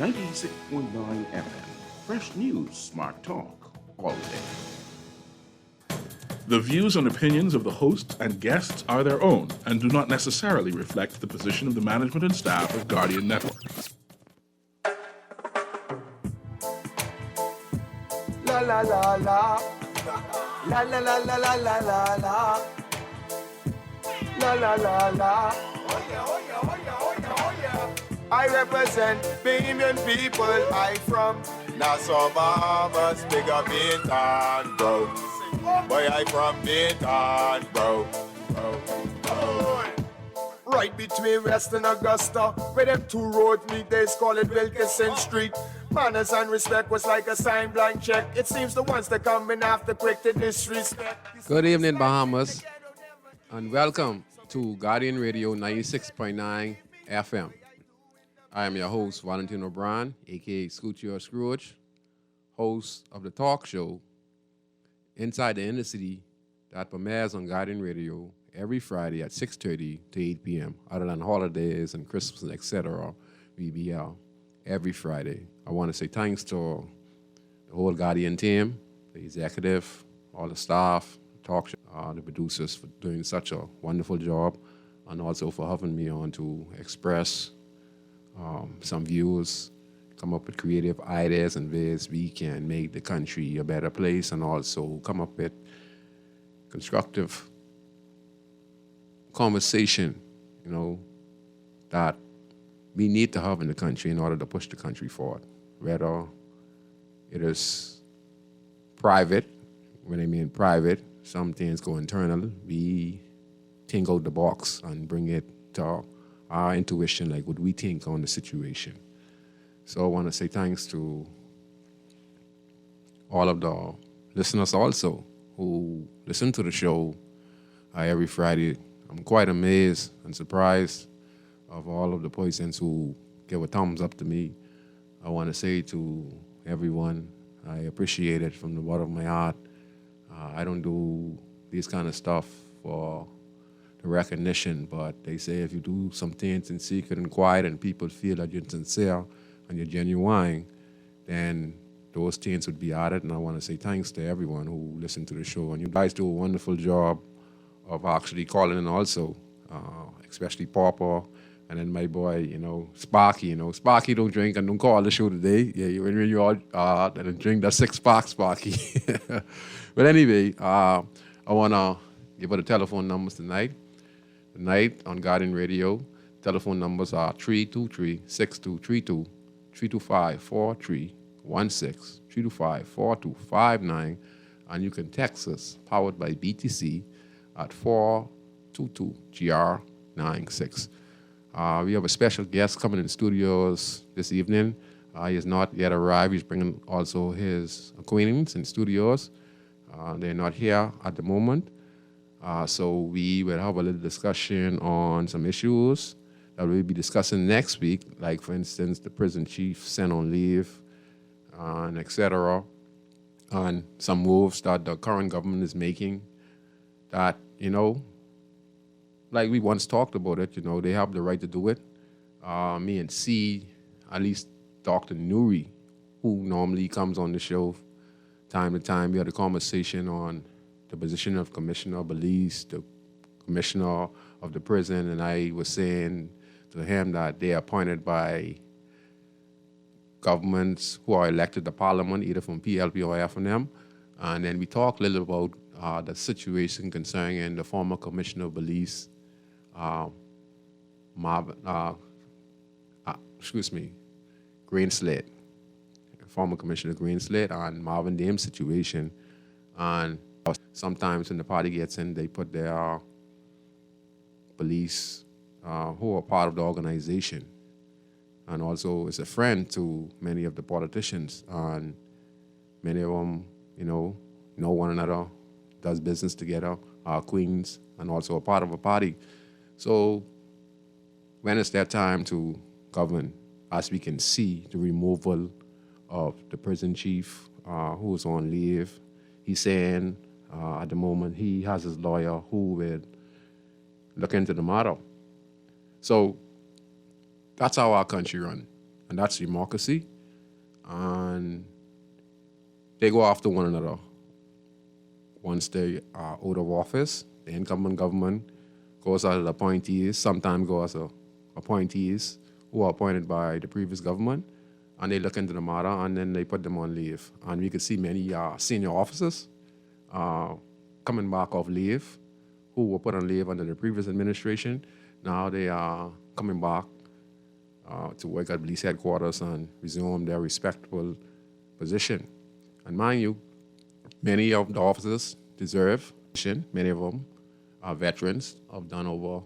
96.9 FM. Fresh news, smart talk, all day. The views and opinions of the hosts and guests are their own and do not necessarily reflect the position of the management and staff of Guardian Network. La la la la. La la la la la la la la. La la la la. Oh yeah, oh yeah, oh yeah, oh yeah, oh yeah. I represent Bahamian people. I from Nassau, Bahamas, big up Bintan, bro. Boy, I from Bintan, bro. Right between West and Augusta, where them two roads meet, they call it Wilkinson Street. Manners and respect was like a sign blank check. It seems the ones that come in after quick to disrespect. Good evening, Bahamas, and welcome to Guardian Radio 96.9 FM. I am your host, Valentino Brown, a.k.a. Scoochie or Scrooge, host of the talk show Inside the Inner City that premieres on Guardian Radio every Friday at 6:30 to 8 p.m. Other than holidays and Christmas, etc., we be here every Friday. I want to say thanks to the whole Guardian team, the executive, all the staff, talk show, the producers for doing such a wonderful job, and also for having me on to express some views, come up with creative ideas and ways we can make the country a better place, and also come up with constructive conversation, that we need to have in the country in order to push the country forward. Whether it is private, when I mean private, some things go internal. We think out the box and bring it to our intuition, like what we think on the situation. So I want to say thanks to all of the listeners also who listen to the show every Friday. I'm quite amazed and surprised of all of the persons who give a thumbs up to me. I want to say to everyone, I appreciate it from the bottom of my heart. I don't do this kind of stuff for the recognition, but they say if you do some things in secret and quiet and people feel that you're sincere and you're genuine, then those things would be added. And I want to say thanks to everyone who listened to the show. And you guys do a wonderful job of actually calling in also, especially Papa, and then my boy, Sparky. Sparky don't drink and don't call the show today. Yeah, when you all don't drink that 6-pack, Sparky. But anyway, I want to give her the telephone numbers tonight. Tonight on Guardian Radio, telephone numbers are 323-6232, 325-4316, 325-4259, and you can text us, powered by BTC, at 422-GR96. We have a special guest coming in the studios this evening. He has not yet arrived. He's bringing also his acquaintance in studios. They're not here at the moment. So we will have a little discussion on some issues that we'll be discussing next week, like, for instance, the prison chief sent on leave, and etc., and some moves that the current government is making that, like we once talked about it, they have the right to do it. Me and C, at least Dr. Nuri, who normally comes on the show time to time, we had a conversation on the position of Commissioner of Police, the Commissioner of the prison, and I was saying to him that they are appointed by governments who are elected to Parliament, either from PLP or FNM. And then we talked a little about the situation concerning the former Commissioner of Police, Greenslade, former Commissioner Greenslade, and Marvin Dame's situation. And sometimes when the party gets in, they put their police who are part of the organization. And also is a friend to many of the politicians. And many of them, know one another, does business together, are queens, and also a part of a party. So when it's their time to govern, as we can see, the removal of the prison chief who is on leave, he's saying at the moment he has his lawyer who will look into the matter. So that's how our country runs. and that's democracy. And they go after one another. Once they are out of office, the incumbent government goes out as appointees, sometimes go as appointees who are appointed by the previous government, and they look into the matter and then they put them on leave. And we could see many senior officers coming back off leave who were put on leave under the previous administration. Now they are coming back to work at police headquarters and resume their respectable position. And mind you, many of the officers deserve position. Many of them are veterans, have done over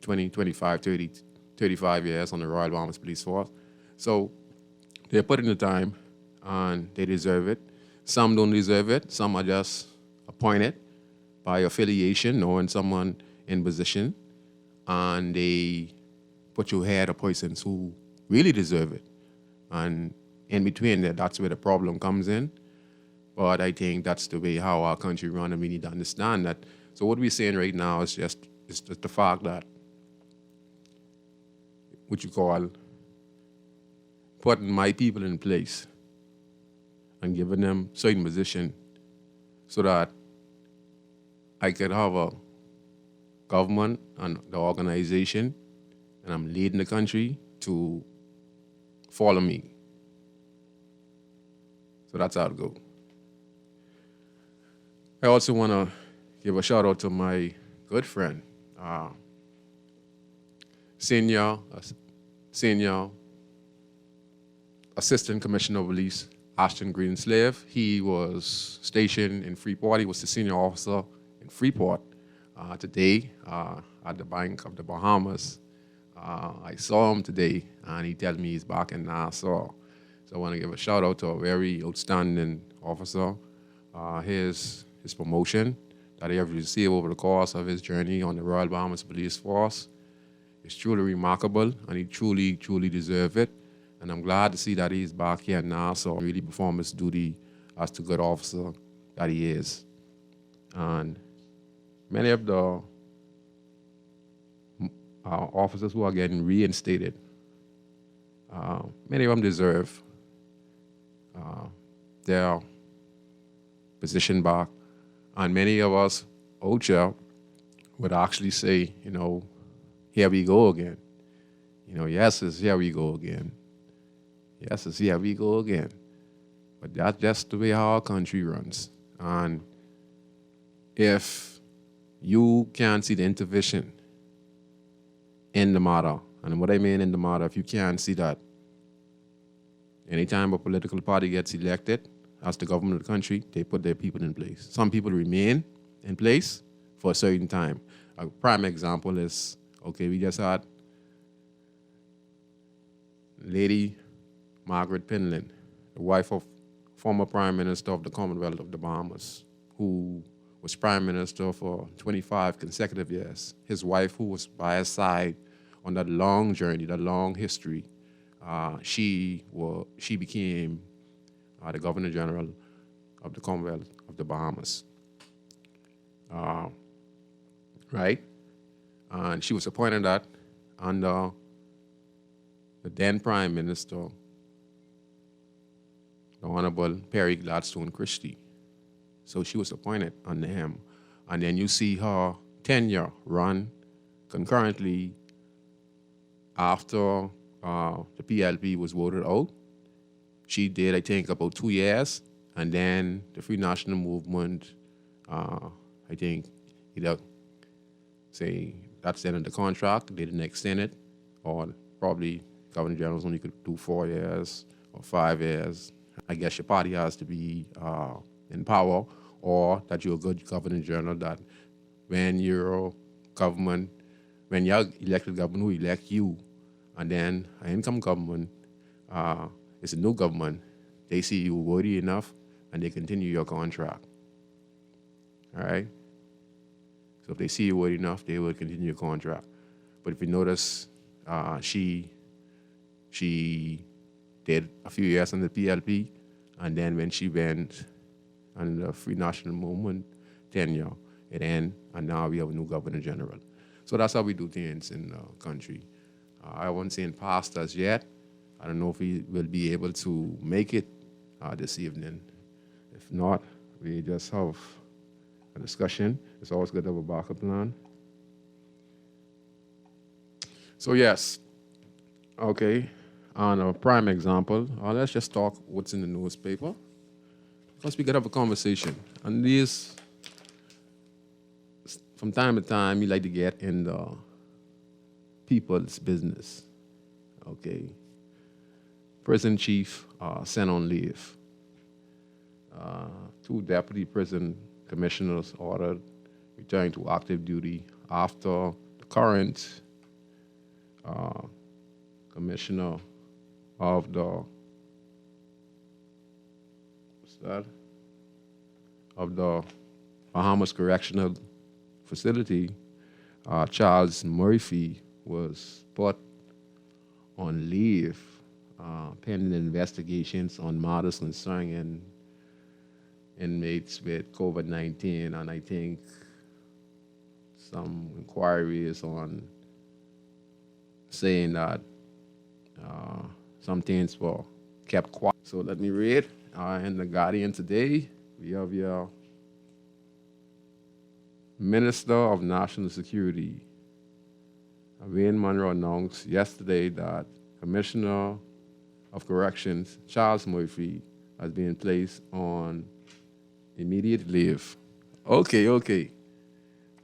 20, 25, 30, 35 years on the Royal Bahamas Police Force. So they're putting the time and they deserve it. Some don't deserve it. Some are just appointed by affiliation, knowing someone in position, and they put you ahead of persons who really deserve it. And in between that, that's where the problem comes in. But I think that's the way how our country runs, and we need to understand that. So what we're saying right now is just the fact that what you call putting my people in place and giving them certain position so that I could have a government and the organization, and I'm leading the country to follow me. So that's how it goes. I also want to give a shout out to my good friend, senior Assistant Commissioner of Police, Ashton Greenslave. He was stationed in Freeport. He was the senior officer in Freeport. Today, at the Bank of the Bahamas, I saw him today, and he told me he's back in Nassau. So I want to give a shout out to a very outstanding officer. His promotion that he has received over the course of his journey on the Royal Bahamas Police Force is truly remarkable, and he truly, truly deserves it. And I'm glad to see that he's back here now, so really perform his duty as the good officer that he is. And many of the officers who are getting reinstated, many of them deserve their position back. And many of us out here would actually say, here we go again. Yes, it's here we go again. Yes, it's here we go again. But that's just the way our country runs. And if you can't see the intervention in the matter, and what I mean in the matter, if you can't see that anytime a political party gets elected as the government of the country, they put their people in place. Some people remain in place for a certain time. A prime example is, we just had Lady Margaret Pinland, the wife of former Prime Minister of the Commonwealth of the Bahamas, who was Prime Minister for 25 consecutive years. His wife, who was by his side on that long journey, that long history, she became the Governor General of the Commonwealth of the Bahamas. Right? And she was appointed that under the then Prime Minister, the Honorable Perry Gladstone Christie. So she was appointed under him. And then you see her tenure run concurrently after the PLP was voted out. She did, I think, about 2 years. And then the Free National Movement, I think, either say that's the end of the contract, they didn't extend it, or probably Governor Generals only could do 4 years or 5 years. I guess your party has to be in power, or that you're a good Governor General, that when you're government, when you're elected government who elect you, and then an income government, it's a new government, they see you worthy enough and they continue your contract. All right? So if they see you worthy enough, they will continue your contract. But if you notice, she did a few years on the PLP, and then when she went on the Free National Movement tenure, it ended, and now we have a new Governor General. So that's how we do things in the country. I won't say in past as yet, I don't know if he will be able to make it this evening. If not, we just have a discussion. It's always good to have a backup plan. So yes, okay. On a prime example, let's just talk what's in the newspaper. Because we could have a conversation. And these, from time to time, we like to get in the people's business. Okay. Prison chief sent on leave. 2 deputy prison commissioners ordered returning to active duty after the current commissioner of the Bahamas Correctional Facility, Charles Murphy, was put on leave pending investigations on matters concerning inmates with COVID-19, and I think some inquiries on saying that some things were kept quiet. So let me read. In The Guardian today, we have your Minister of National Security, Wayne Monroe, announced yesterday that Commissioner of Corrections, Charles Murphy, has been placed on immediate leave. Okay.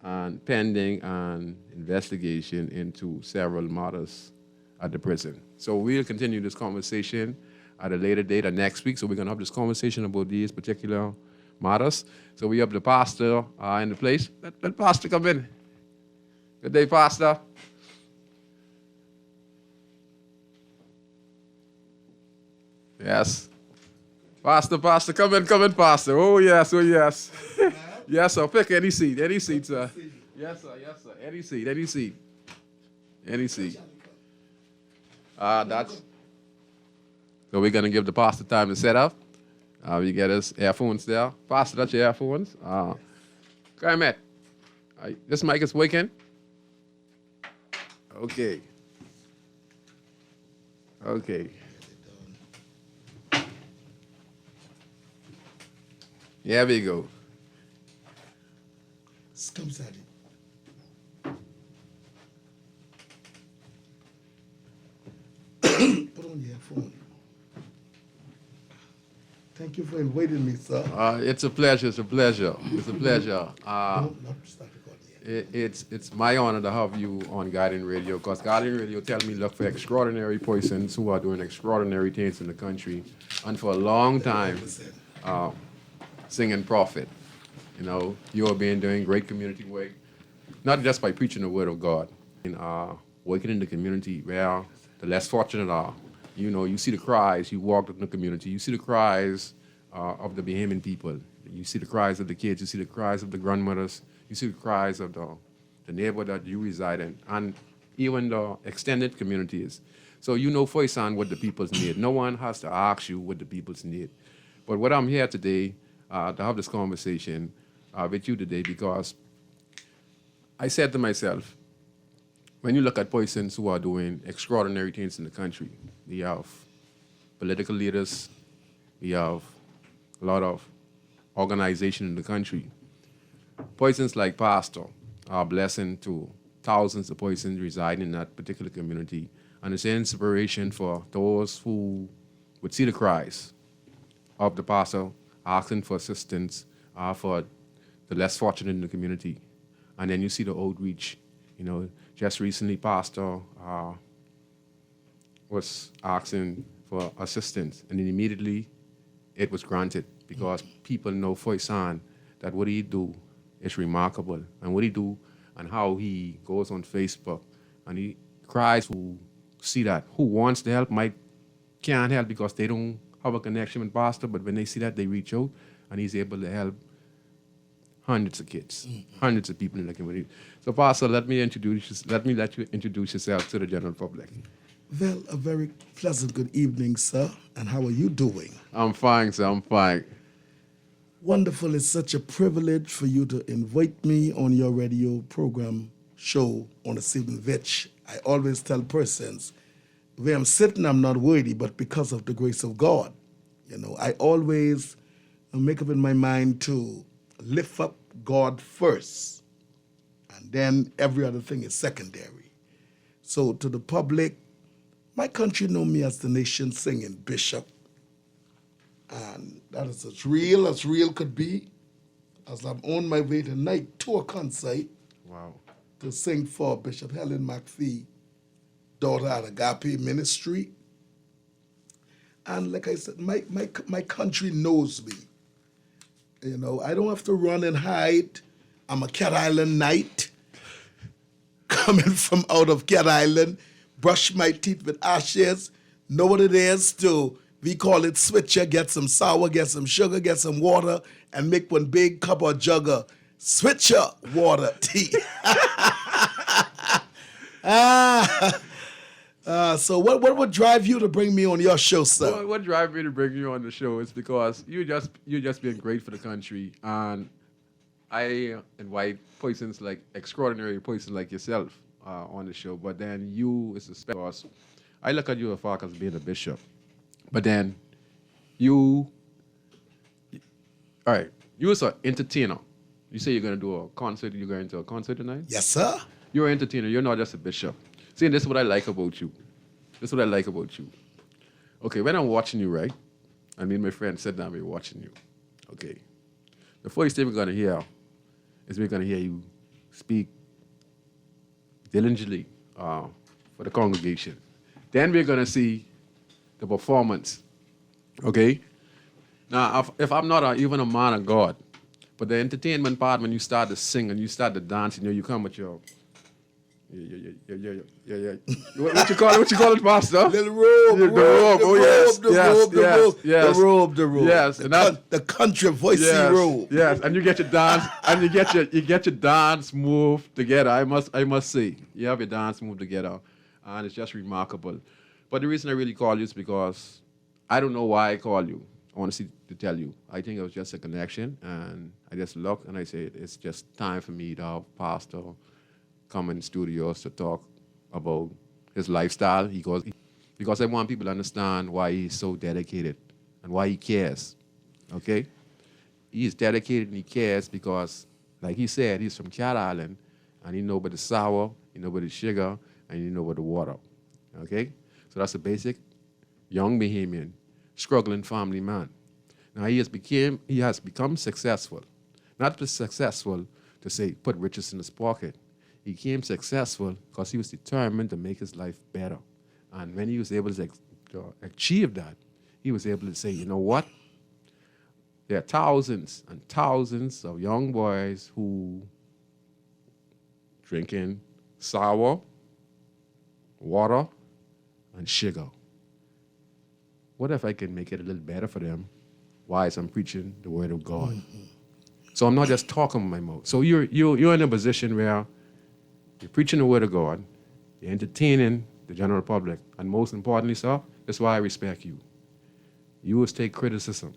And pending an investigation into several matters at the prison. So we'll continue this conversation at a later date or next week. So we're going to have this conversation about these particular matters. So we have the pastor in the place. Let pastor come in. Good day, pastor. Yes. Pastor, come in, pastor. Oh, yes. Yes, sir. Pick any seat, sir. Yes, sir. Any seat. That's. So we're going to give the pastor time to set up. We get his earphones there. Pastor, that's your earphones. Come in. This mic is working. Okay. Here we go. Come, Sadie. Put on your phone. Thank you for inviting me, sir. It's a pleasure. Not start recording yet. It's my honor to have you on Guardian Radio, because Guardian Radio tells me look for extraordinary persons who are doing extraordinary things in the country, and for a long time, singing prophet. You know, you have been doing great community work, not just by preaching the word of God, and working in the community where the less fortunate are. You know, you see the cries, you walk in the community, you see the cries of the Bahamian people. You see the cries of the kids, you see the cries of the grandmothers, you see the cries of the neighborhood that you reside in, and even the extended communities. So you know firsthand what the people's need. No one has to ask you what the people's need. But what I'm here today to have this conversation with you today, because I said to myself, when you look at persons who are doing extraordinary things in the country, we have political leaders, we have a lot of organization in the country. Persons like Pastor are a blessing to thousands of persons residing in that particular community, and it's an inspiration for those who would see the cries of the pastor asking for assistance for the less fortunate in the community. And then you see the outreach. You know, just recently, Pastor was asking for assistance, and then immediately it was granted, because people know firsthand that what he do is remarkable, and what he do and how he goes on Facebook and he cries who see that, who wants to help can't help because they don't have a connection with Pastor, but when they see that, they reach out, and he's able to help hundreds of kids, hundreds of people in the community. So, Pastor, let me let you introduce yourself to the general public. Well, a very pleasant good evening, sir. And how are you doing? I'm fine, sir. I'm fine. Wonderful. It's such a privilege for you to invite me on your radio program show on the evening, which I always tell persons where I'm sitting, I'm not worthy, but because of the grace of God. You know, I always make up in my mind to lift up God first, and then every other thing is secondary. So to the public, my country know me as the nation singing bishop, and that is as real could be, as I'm on my way tonight to a concert Wow. to sing for Bishop Helen McPhee, daughter at Agape Ministry. And like I said, my country knows me. You know, I don't have to run and hide. I'm a Cat Island knight coming from out of Cat Island, brush my teeth with ashes, know what it is to, we call it switcher, get some sour, get some sugar, get some water, and make one big cup or jug of switcher water tea. So what would drive you to bring me on your show, sir? What drives me to bring you on the show is because you're just being great for the country, and I invite persons like extraordinary persons like yourself on the show. But then you is a special. I look at you as far as being a bishop, but then you, all right, you as an entertainer. You say you're gonna do a concert. You're going to a concert tonight. Yes, sir. You're an entertainer. You're not just a bishop. See, this is what I like about you. This is what I like about you. Okay, when I'm watching you, right? I mean, my friend said that we're watching you. Okay. The first thing we're going to hear is we're going to hear you speak diligently for the congregation. Then we're going to see the performance. Okay? Now, if I'm not even a man of God, but the entertainment part, when you start to sing and you start to dance, you come with your... Yeah. What you call it, Pastor? Little robe, the robe. Oh yes, the robe, the robe. Yes, the country voicey robe. Yes, and you get your dance, and you get your dance move together. I must say, you have your dance move together, and it's just remarkable. But the reason I really call you is because I don't know why I call you. Honestly, to tell you, I think it was just a connection, and I just looked and I said, it's just time for me to have Pastor come in studios to talk about his lifestyle because I want people to understand why he's so dedicated and why he cares, okay? He's dedicated and he cares because, like he said, he's from Cat Island and he know about the sour, he know about the sugar, and he know about the water, okay? So that's a basic young Bahamian, struggling family man. Now he has become successful, not just successful to say put riches in his pocket. He became successful because he was determined to make his life better. And when he was able to achieve that, he was able to say, you know what? There are thousands and thousands of young boys who drinking sour, water, and sugar. What if I can make it a little better for them while I'm preaching the word of God? Mm-hmm. So I'm not just talking with my mouth. So you're in a position where you're preaching the word of God, you're entertaining the general public, and most importantly, sir, that's why I respect you. You is take criticism.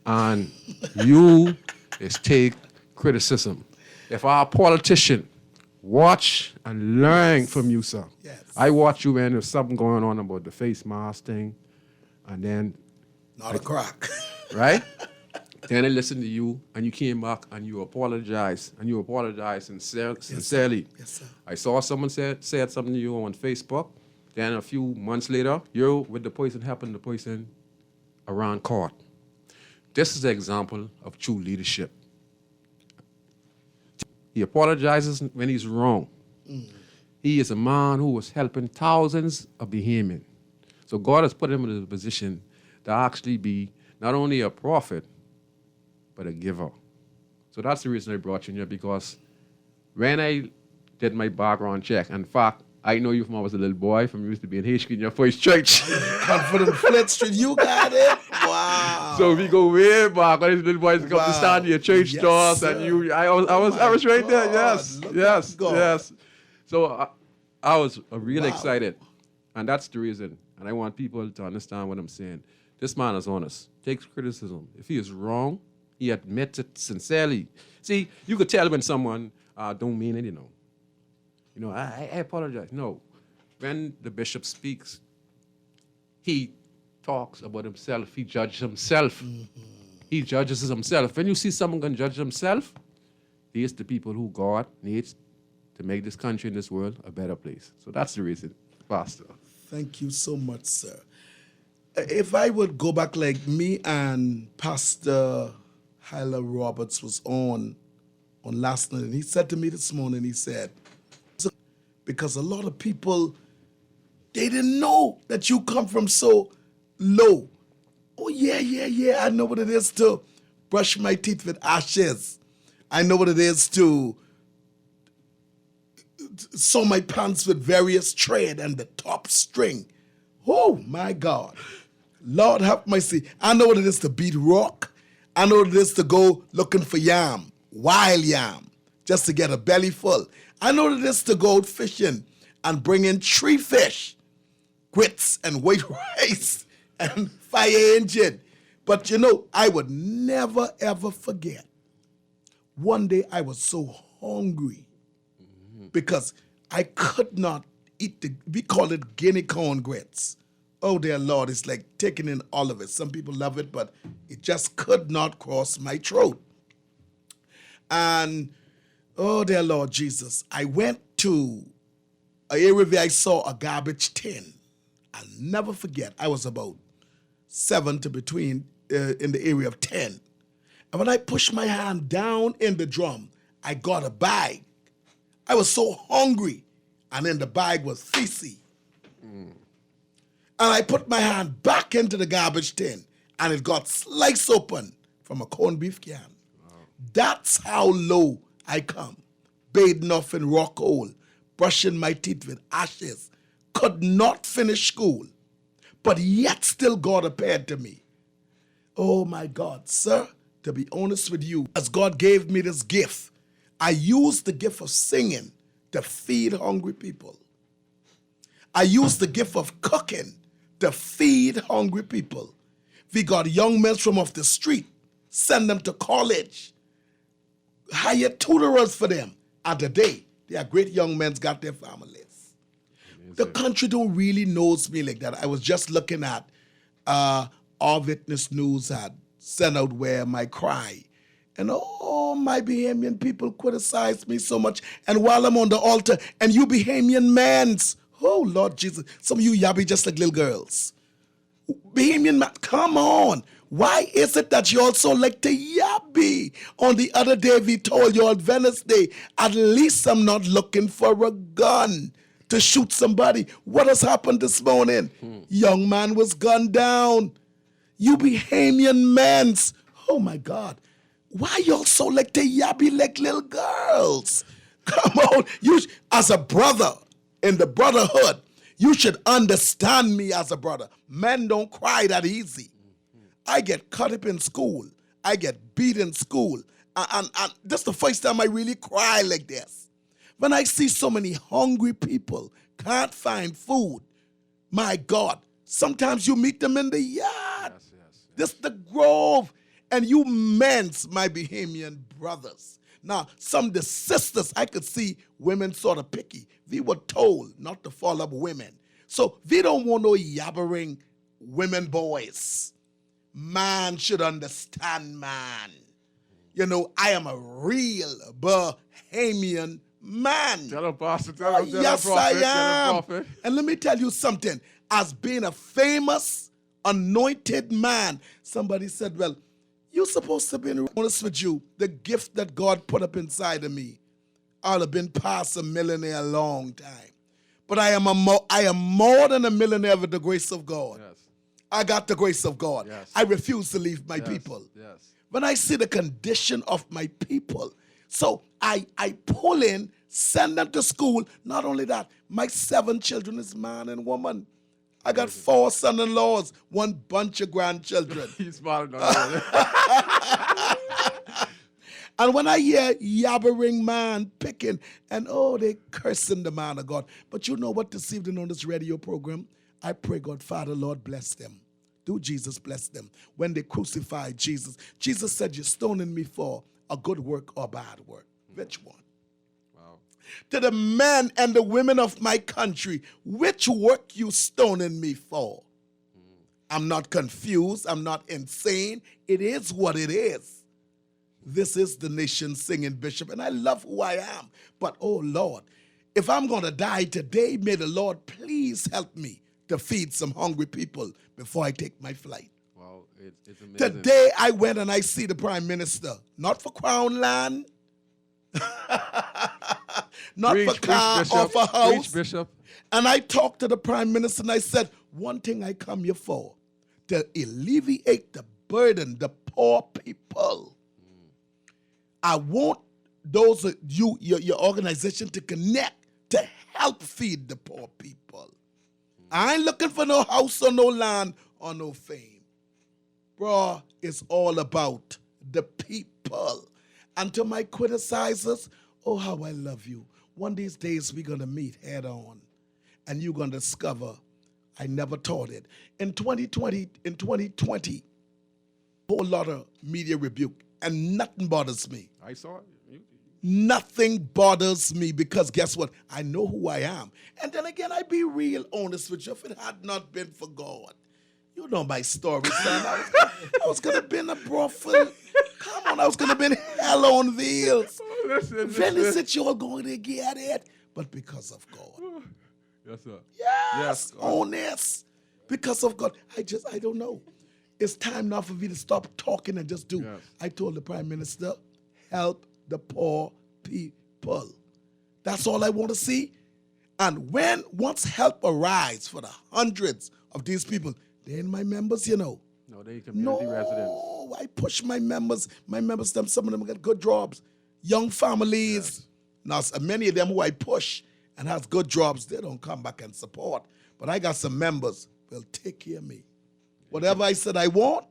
And you is take criticism. If our politician watch and learn from you, sir. Yes. I watch you when there's something going on about the face mask thing, and then... Not a crock. Right? Then I listened to you, and you came back, and you apologized, sincerely. Yes, sir. I saw someone said something to you on Facebook. Then a few months later, you're with the person helping the person around court. This is the example of true leadership. He apologizes when he's wrong. Mm. He is a man who was helping thousands of Bahamians. So God has put him in a position to actually be not only a prophet, but a giver. So that's the reason I brought you in here, because when I did my background check, in fact, I know you from I was a little boy, from you used to be in H in your first church. Confident Flint Street, you got it? Wow. So we go way back when these little boys come to stand in your church doors, and I was right there. Yes. So I was really excited, and that's the reason. And I want people to understand what I'm saying. This man is honest, takes criticism. If he is wrong, he admits it sincerely. See, you could tell when someone don't mean it, I apologize. No. When the bishop speaks, he talks about himself. He judges himself. He judges himself. When you see someone can judge himself, these the people who God needs to make this country and this world a better place. So that's the reason, Pastor. Thank you so much, sir. If I would go back, like me and Pastor Hyla Roberts was on last night, and he said to me this morning, he said, because a lot of people, they didn't know that you come from so low. Oh, yeah, I know what it is to brush my teeth with ashes. I know what it is to sew my pants with various thread and the top string. Oh, my God. Lord have mercy. I know what it is to beat rock. I know what it is to go looking for yam, wild yam, just to get a belly full. I know what it is to go out fishing and bring in 3 fish, grits and white rice and fire engine. But I would never, ever forget. One day I was so hungry because I could not eat we call it guinea corn grits. Oh, dear Lord, it's like taking in all of it. Some people love it, but it just could not cross my throat. And, oh, dear Lord Jesus, I went to an area where I saw a garbage tin. I'll never forget. I was about 7 to between in the area of 10. And when I pushed my hand down in the drum, I got a bag. I was so hungry, and in the bag was feces. And I put my hand back into the garbage tin, and it got sliced open from a corned beef can. Wow. That's how low I come. Bathing off in rock hole, brushing my teeth with ashes, could not finish school, but yet still God appeared to me. Oh my God, sir, to be honest with you, as God gave me this gift, I used the gift of singing to feed hungry people. I used the gift of cooking to feed hungry people. We got young men from off the street, send them to college, hire tutorers for them. And today, they are great young men, got their families. The country don't really knows me like that. I was just looking at Our Witness News had sent out Where My Cry. And oh, my Bahamian people criticize me so much. And while I'm on the altar, and you Bahamian mans, oh, Lord Jesus, some of you yabby just like little girls. Bahamian man, come on. Why is it that you also like to yabby? On the other day, we told you on Wednesday, at least I'm not looking for a gun to shoot somebody. What has happened this morning? Young man was gunned down. You Bahamian mans, oh my God. Why y'all so like to yabby like little girls? Come on, you as a brother in the brotherhood, you should understand me as a brother. Men don't cry that easy. I get cut up in school. I get beat in school. And this is the first time I really cry like this. When I see so many hungry people can't find food, my God, sometimes you meet them in the yard. Yes. This is the grove. And you men's, my Bahamian brothers. Now, some of the sisters, I could see women sort of picky. We were told not to follow up women. So we don't want no yabbering women boys. Man should understand man. I am a real Bahamian man. Tell him, Pastor. Tell him, yes, prophet, I am. And let me tell you something. As being a famous, anointed man, somebody said, well, you're supposed to be honest with you. The gift that God put up inside of me, I'd have been past a millionaire a long time. But I am more than a millionaire with the grace of God. Yes. I got the grace of God. Yes. I refuse to leave my people. Yes. When I see the condition of my people, so I pull in, send them to school. Not only that, my 7 children is man and woman. I got 4 son-in-laws, 1 bunch of grandchildren. He's smart enough. And when I hear yabbering man picking, and they cursing the man of God. But you know what, this evening on this radio program, I pray God, Father, Lord, bless them. Do Jesus bless them. When they crucified Jesus, Jesus said, you're stoning me for a good work or bad work. Which one? To the men and the women of my country, which work you stoning me for? I'm not confused. I'm not insane. It is what it is. This is the nation singing, Bishop, and I love who I am. But, oh, Lord, if I'm going to die today, may the Lord please help me to feed some hungry people before I take my flight. Wow, it's amazing. Today, I went and I see the Prime Minister, not for Crown Land, not Preach, for car Bishop. or for house. Preach, Bishop. And I talked to the Prime Minister and I said, one thing I come here for, to alleviate the burden, the poor people. I want those your organization to connect to help feed the poor people. I ain't looking for no house or no land or no fame. Bro, it's all about the people. And to my criticizers, oh, how I love you. One of these days we're going to meet head on. And you're going to discover I never taught it. In 2020, a whole lot of media rebuke. And nothing bothers me. I saw it. Nothing bothers me because guess what? I know who I am. And then again, I be real honest with you. If it had not been for God, you know my story, son. I was going to be in a brothel. Come on, I was going to be in hell on wheels. Really said you're going to get it. But because of God. Yes, sir. Yes, God. honest. Because of God. I don't know. It's time now for me to stop talking and just do. Yes. I told the Prime Minister, help the poor people. That's all I want to see. And once help arrives for the hundreds of these people, they're my members, you know. No, they community residents. No, I push my members. Some of them got good jobs. Young families. Yes. Now, many of them who I push and has good jobs, they don't come back and support. But I got some members who will take care of me. Whatever I said I want,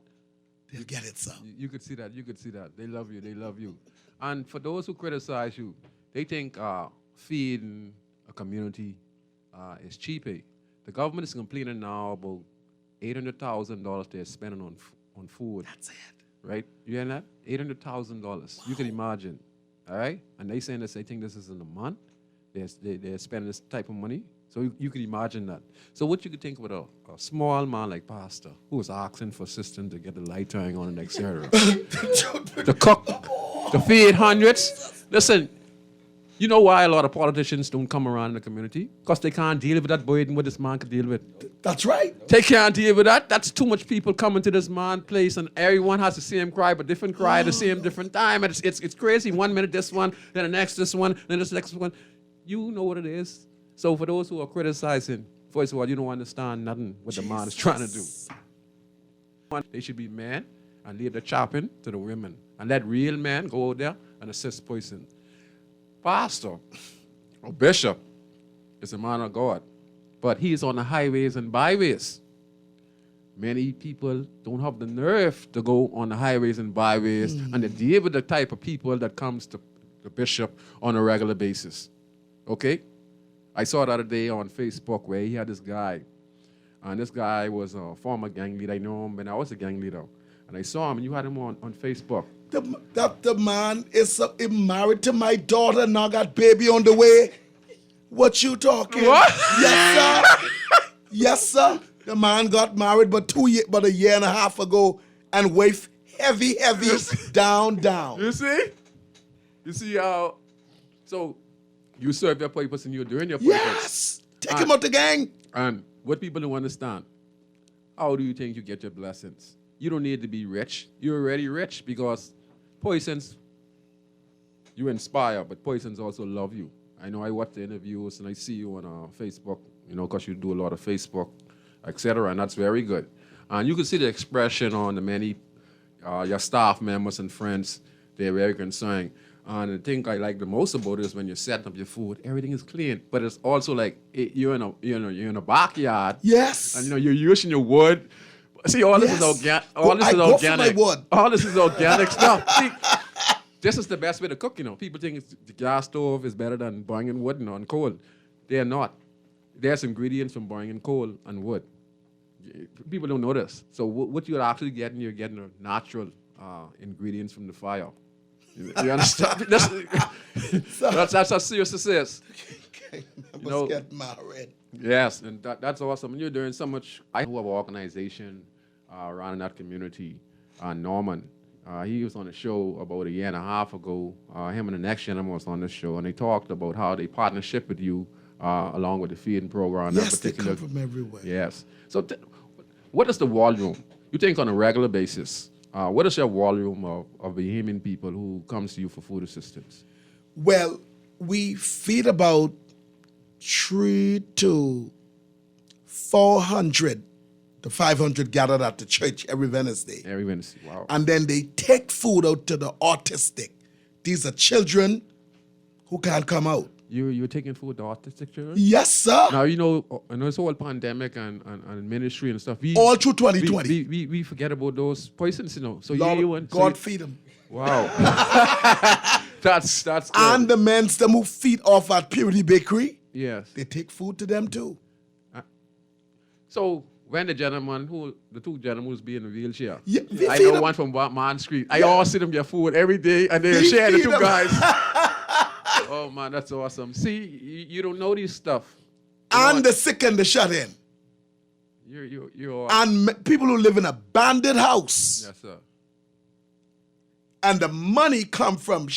they'll get it, sir. You could see that. You could see that. They love you. They love you. And for those who criticize you, they think feeding a community is cheap. The government is complaining now about $800,000 they're spending on food. That's it. Right? You hear that? $800,000. Wow. You can imagine. All right? And they saying this, they think this is in a month. They're spending this type of money. So you can imagine that. So what you could think about a small man like Pastor who was asking for assistance to get the light turning on and etc. The cook, to feed hundreds. Listen, you know why a lot of politicians don't come around in the community? Because they can't deal with that burden what this man could deal with. That's right. They can't deal with that. That's too much people coming to this man's place and everyone has the same cry, but different cry at the same different time. And it's crazy. 1 minute this one, then the next this one, then this next one. You know what it is. So for those who are criticizing, first of all, you don't understand nothing what the man is trying to do. They should be men and leave the chopping to the women. And let real men go out there and assist person. Pastor or bishop is a man of God, but he is on the highways and byways. Many people don't have the nerve to go on the highways and byways and to deal with the type of people that comes to the bishop on a regular basis. Okay? I saw the other day on Facebook where he had this guy, and this guy was a former gang leader. I know him when I was a gang leader. And I saw him, and you had him on Facebook. The man is married to my daughter, now got baby on the way. What you talking? What? Yes, sir. Yes, sir. The man got married but a year and a half ago, and wife heavy, down. You see? You see how? So you serve your purpose and you're doing your purpose. Yes. Take him out the gang. And what people don't understand, how do you think you get your blessings? You don't need to be rich. You're already rich because persons, you inspire, but persons also love you. I know I watch the interviews and I see you on Facebook, because you do a lot of Facebook, etc., and that's very good. And you can see the expression on the many, your staff members and friends, they're very concerned. And the thing I like the most about it is when you're setting up your food, everything is clean. But it's also like you're in a backyard. Yes. And you're using your wood. See, all this is organic. All this is organic. All this is organic stuff. See, this is the best way to cook. People think the gas stove is better than burning wood and coal. They are not. There's ingredients from burning coal and wood. People don't know this. So what you're actually getting, you're getting a natural ingredients from the fire. You understand? That's how serious this is. Members get married. Yes, and that's awesome. You're doing so much. I have an organization around in that community, Norman. He was on a show about a year and a half ago. Him and the next gentleman was on the show, and they talked about how they partnership with you along with the feeding program. Yes, that they particular, come from everywhere. Yes. So, what is the volume? You think on a regular basis? What is your volume of Bahamian people who comes to you for food assistance? Well, we feed about 300 to 400 to 500 gathered at the church every Wednesday. Every Wednesday. Wow. And then they take food out to the autistic. These are children who can't come out. You're taking food to autistic children? Yes, sir. Now, you know, it's whole pandemic and ministry and stuff. All through 2020. We forget about those persons, you know. So Lord, you went. God feed them. Wow. that's good. And the men them who feed off at Purity Bakery, Yes. they take food to them too. So when the two gentlemen who's be in the wheelchair, Yeah, we I feed know them. one from Man Street. I all see them get food every day, and they We share the feed two them. guys. Oh man, that's awesome. See, you don't know these stuff. And the sick and the shut in. You're And people who live in a bandit house. yes, sir. And the money come from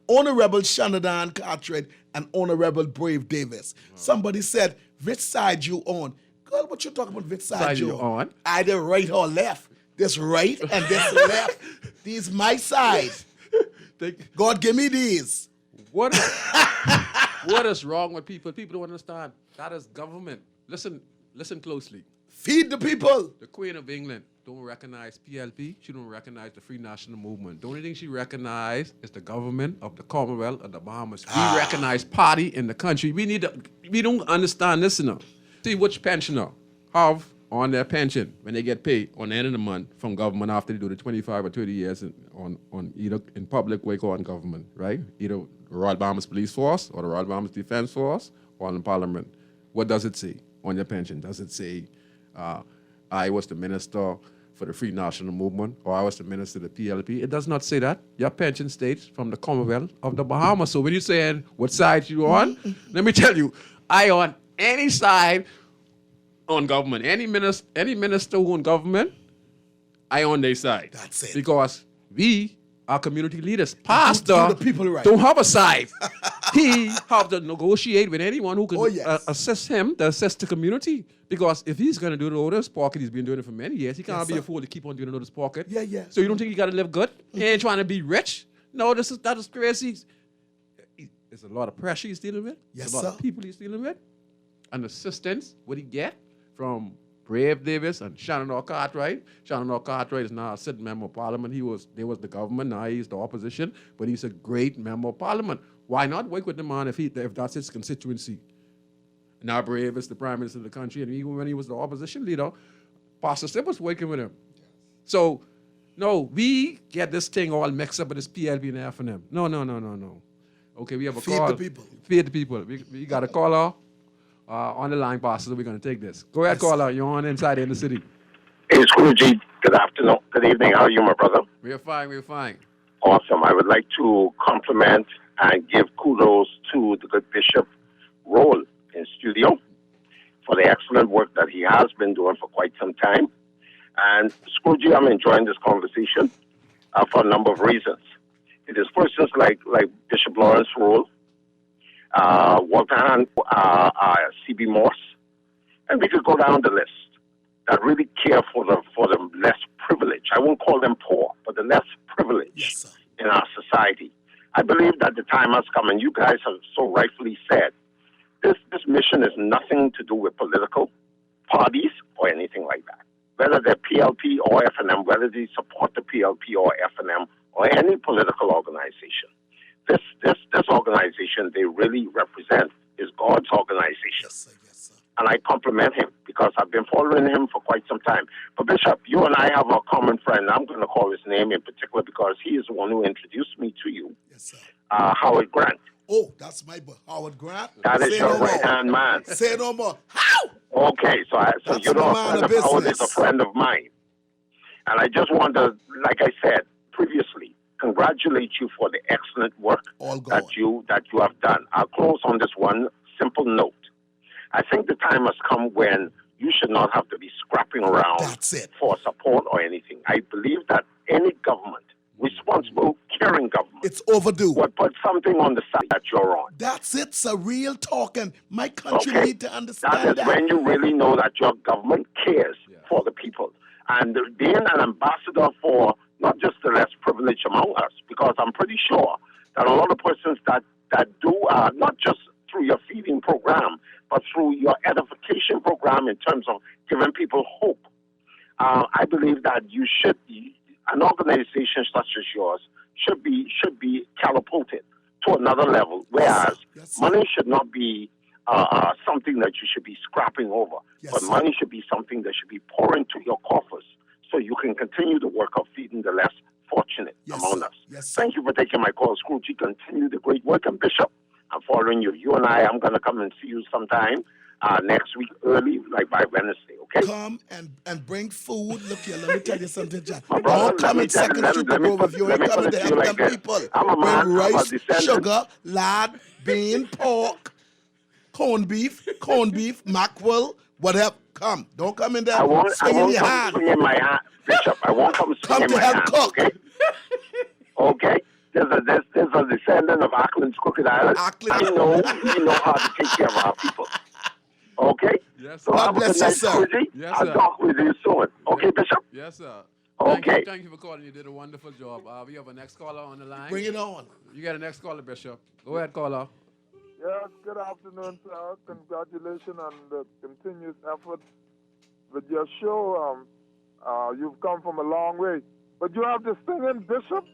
Honorable Shanadan Cartwright and Honorable Brave Davis. Somebody said, which side you on? Girl, what you talking about, which side you on? Either right or left. This right and this left. These my side. God give me these. What is wrong with people? People don't understand. That is government. Listen closely. Feed the people. The Queen of England don't recognize PLP. She don't recognize the Free National Movement. The only thing she recognizes is the government of the Commonwealth of the Bahamas. We recognize party in the country. We don't understand this enough. See which pensioner have on their pension when they get paid on the end of the month from government after they do the 25 or 30 years on either in public work or on government, right? Either the Royal Bahamas Police Force or the Royal Bahamas Defense Force or in Parliament. What does it say on your pension? Does it say, I was the minister for the Free National Movement, or I was the minister of the PLP? It does not say that. Your pension states from the Commonwealth of the Bahamas. So when you're saying what side you on, let me tell you, I on any side on government. Any minister who on government, I on their side. That's it. Because we are community leaders. Pastor do the people right. don't have a side. He have to negotiate with anyone who can Oh, yes. assist him to assist the community. Because if he's going to do the Otis pocket, he's been doing it for many years. He can't Yes, be sir. afford to keep on doing the Otis pocket. Yeah, yeah. So you don't think he got to live good? He ain't trying to be rich. No, that is crazy. There's a lot of pressure he's dealing with. Yes, There's a lot sir. of people he's dealing with. And assistance, what he get from Brave Davis and Shannon R. Cartwright. Shannon R. Cartwright is now a sitting member of parliament. They was the government, now he's the opposition, but he's a great member of parliament. Why not work with the man if that's his constituency? Now Brave is the prime minister of the country, and even when he was the opposition leader, Pastor Stipp was working with him. So, no, we get this thing all mixed up with this PLB and F&M. No. Okay, we have a Feed call. the people. Feed the people. We got a caller on the line, Pastor, so we're going to take this. Go ahead, caller. You're on Inside in the City. Hey, Scrooge. Good afternoon. Good evening. How are you, my brother? We're fine. Awesome. I would like to compliment and give kudos to the good Bishop Roll in studio for the excellent work that he has been doing for quite some time. And Scrooge, I'm enjoying this conversation for a number of reasons. It is persons like Bishop Lawrence Roll, Walter Hand, C.B. Morse, and we could go down the list that really care for the less privileged. I won't call them poor, but the less privileged Yes, sir. in our society. I believe that the time has come, and you guys have so rightfully said, this mission is nothing to do with political parties or anything like that. Whether they're PLP or FNM, whether they support the PLP or FNM or any political organization. This organization they really represent is God's organization. Yes, sir. Yes, sir. And I compliment him because I've been following him for quite some time. But Bishop, you and I have a common friend. I'm going to call his name in particular because he is the one who introduced me to you, Yes, sir. Howard Grant. Oh, that's my boy, Howard Grant. That is Say your no more. right-hand man. Say no more. How? Okay, so That's you know my a man friend of of Howard is a business. friend of mine. And I just want to, like I said previously, congratulate you for the excellent work All God. that you have done. I'll close on this one simple note. I think the time has come when you should not have to be scrapping around That's it. for support or anything. I believe that any government, responsible, caring government, It's overdue. would put something on the side that you're on. That's it, sir. Real talk. And my country Okay? need to That understand is that. when you really know that your government cares for the people. And being an ambassador for not just the less privileged among us, because I'm pretty sure that a lot of persons that do, not just through your feeding program, but through your edification program in terms of giving people hope, I believe that an organization such as yours should be catapulted to another level, whereas Yes, sir. money should not be something that you should be scrapping over, Yes, but sir. money should be something that should be poured into your coffers so you can continue the work of feeding the less fortunate Yes, among sir. us. Yes, sir. Thank you for taking my call, Scrooge. Continue the great work. And Bishop, I'm following you. You and I'm going to come and see you sometime next week early, like by Wednesday, okay? Come and bring food. Look here, let me tell you something, John. My brother, Don't come in Second Street to Grove if you ain't coming to help them people. I'm a man, Bring I'm a rice, descendant. sugar, lard, bean, pork, corned beef, mackerel, whatever. Come. Don't come in there I won't swinging your come hand. swinging my hand, Bishop. I won't come Come swinging to my help hand, cook. okay? Okay? There's a descendant of Ackland's Crooked Island. Ackland. We know how to take care of our people. Okay? Yes, So sir. God have a bless good you, night, sir. Scrooge. Yes, I'll sir. talk with you soon. Okay, Bishop? Yes, sir. Okay. Thank you for calling. You did a wonderful job. We have a next caller on the line. Bring it on. You got a next caller, Bishop. Go ahead, caller. Yes, good afternoon, sir. Congratulations on the continuous effort with your show. You've come from a long way. But you have this thing in Bishop?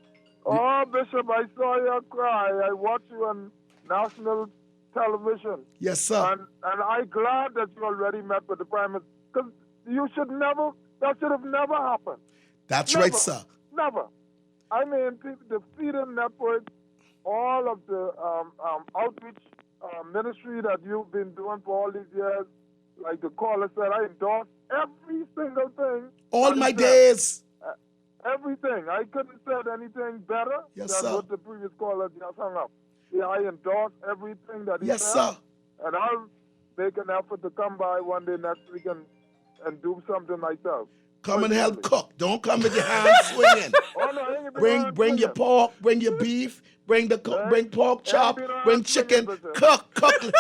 Oh, Bishop, I saw you cry. I watched you on national television. Yes, sir. And I'm glad that you already met with the Prime Minister. Because that should have never happened. That's Never. right, sir. Never. I mean, the Feeding Network, all of the outreach ministry that you've been doing for all these years, like the caller said, I endorse every single thing. All that my he said. days. Everything. I couldn't have said anything better Yes, than sir. what the previous caller just hung up. Yeah, I endorse everything that he Yes, said. sir. And I'll make an effort to come by one day next week and do something myself. Come and help cook. Don't come with your hands swinging. Oh, no, I ain't been on Bring your swinging. pork, bring your beef, bring pork chop, been on bring swinging, chicken, Bishop. cook.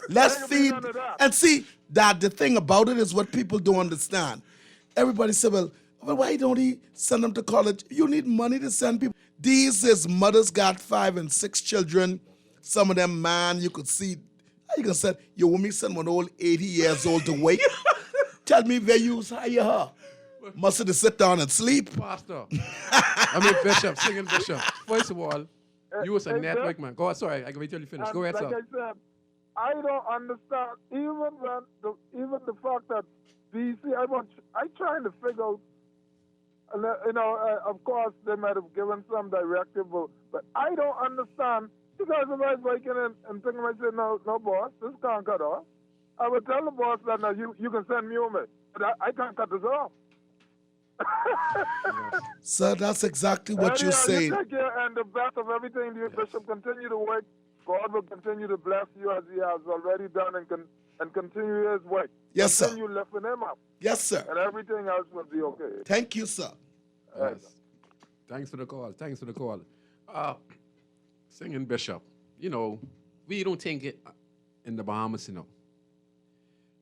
Let's Ain't been feed. none of that. And see, that the thing about it is what people don't understand. Everybody say, well, why don't he send them to college? You need money to send people. These is mothers got 5 and 6 children. Some of them, man, you could see. You can say, you want me to send one old 80 years old to wait? Tell me where you hire her. Must have to sit down and sleep. Pastor. Bishop, singing Bishop. First of all, you was a Hey, network man. Go on, sorry, I can wait till you finish. And Go ahead, like sir. I said, I don't understand even the fact that BC. I trying to figure out. Of course, they might have given some directive, but I don't understand. Because if I was waking and thinking, I said, no, boss, this can't cut off. I would tell the boss that now you can send me home, but I can't cut this off. Sir, that's exactly what you're Anyhow, saying. You take care and the best of everything. You, Bishop, continue to work. God will continue to bless you as He has already done and continue His work. Yes, sir. Continue lifting Him up, Yes, sir. and everything else will be okay. Thank you, sir. Yes. Thanks for the call. Singing Bishop. We don't think it in the Bahamas,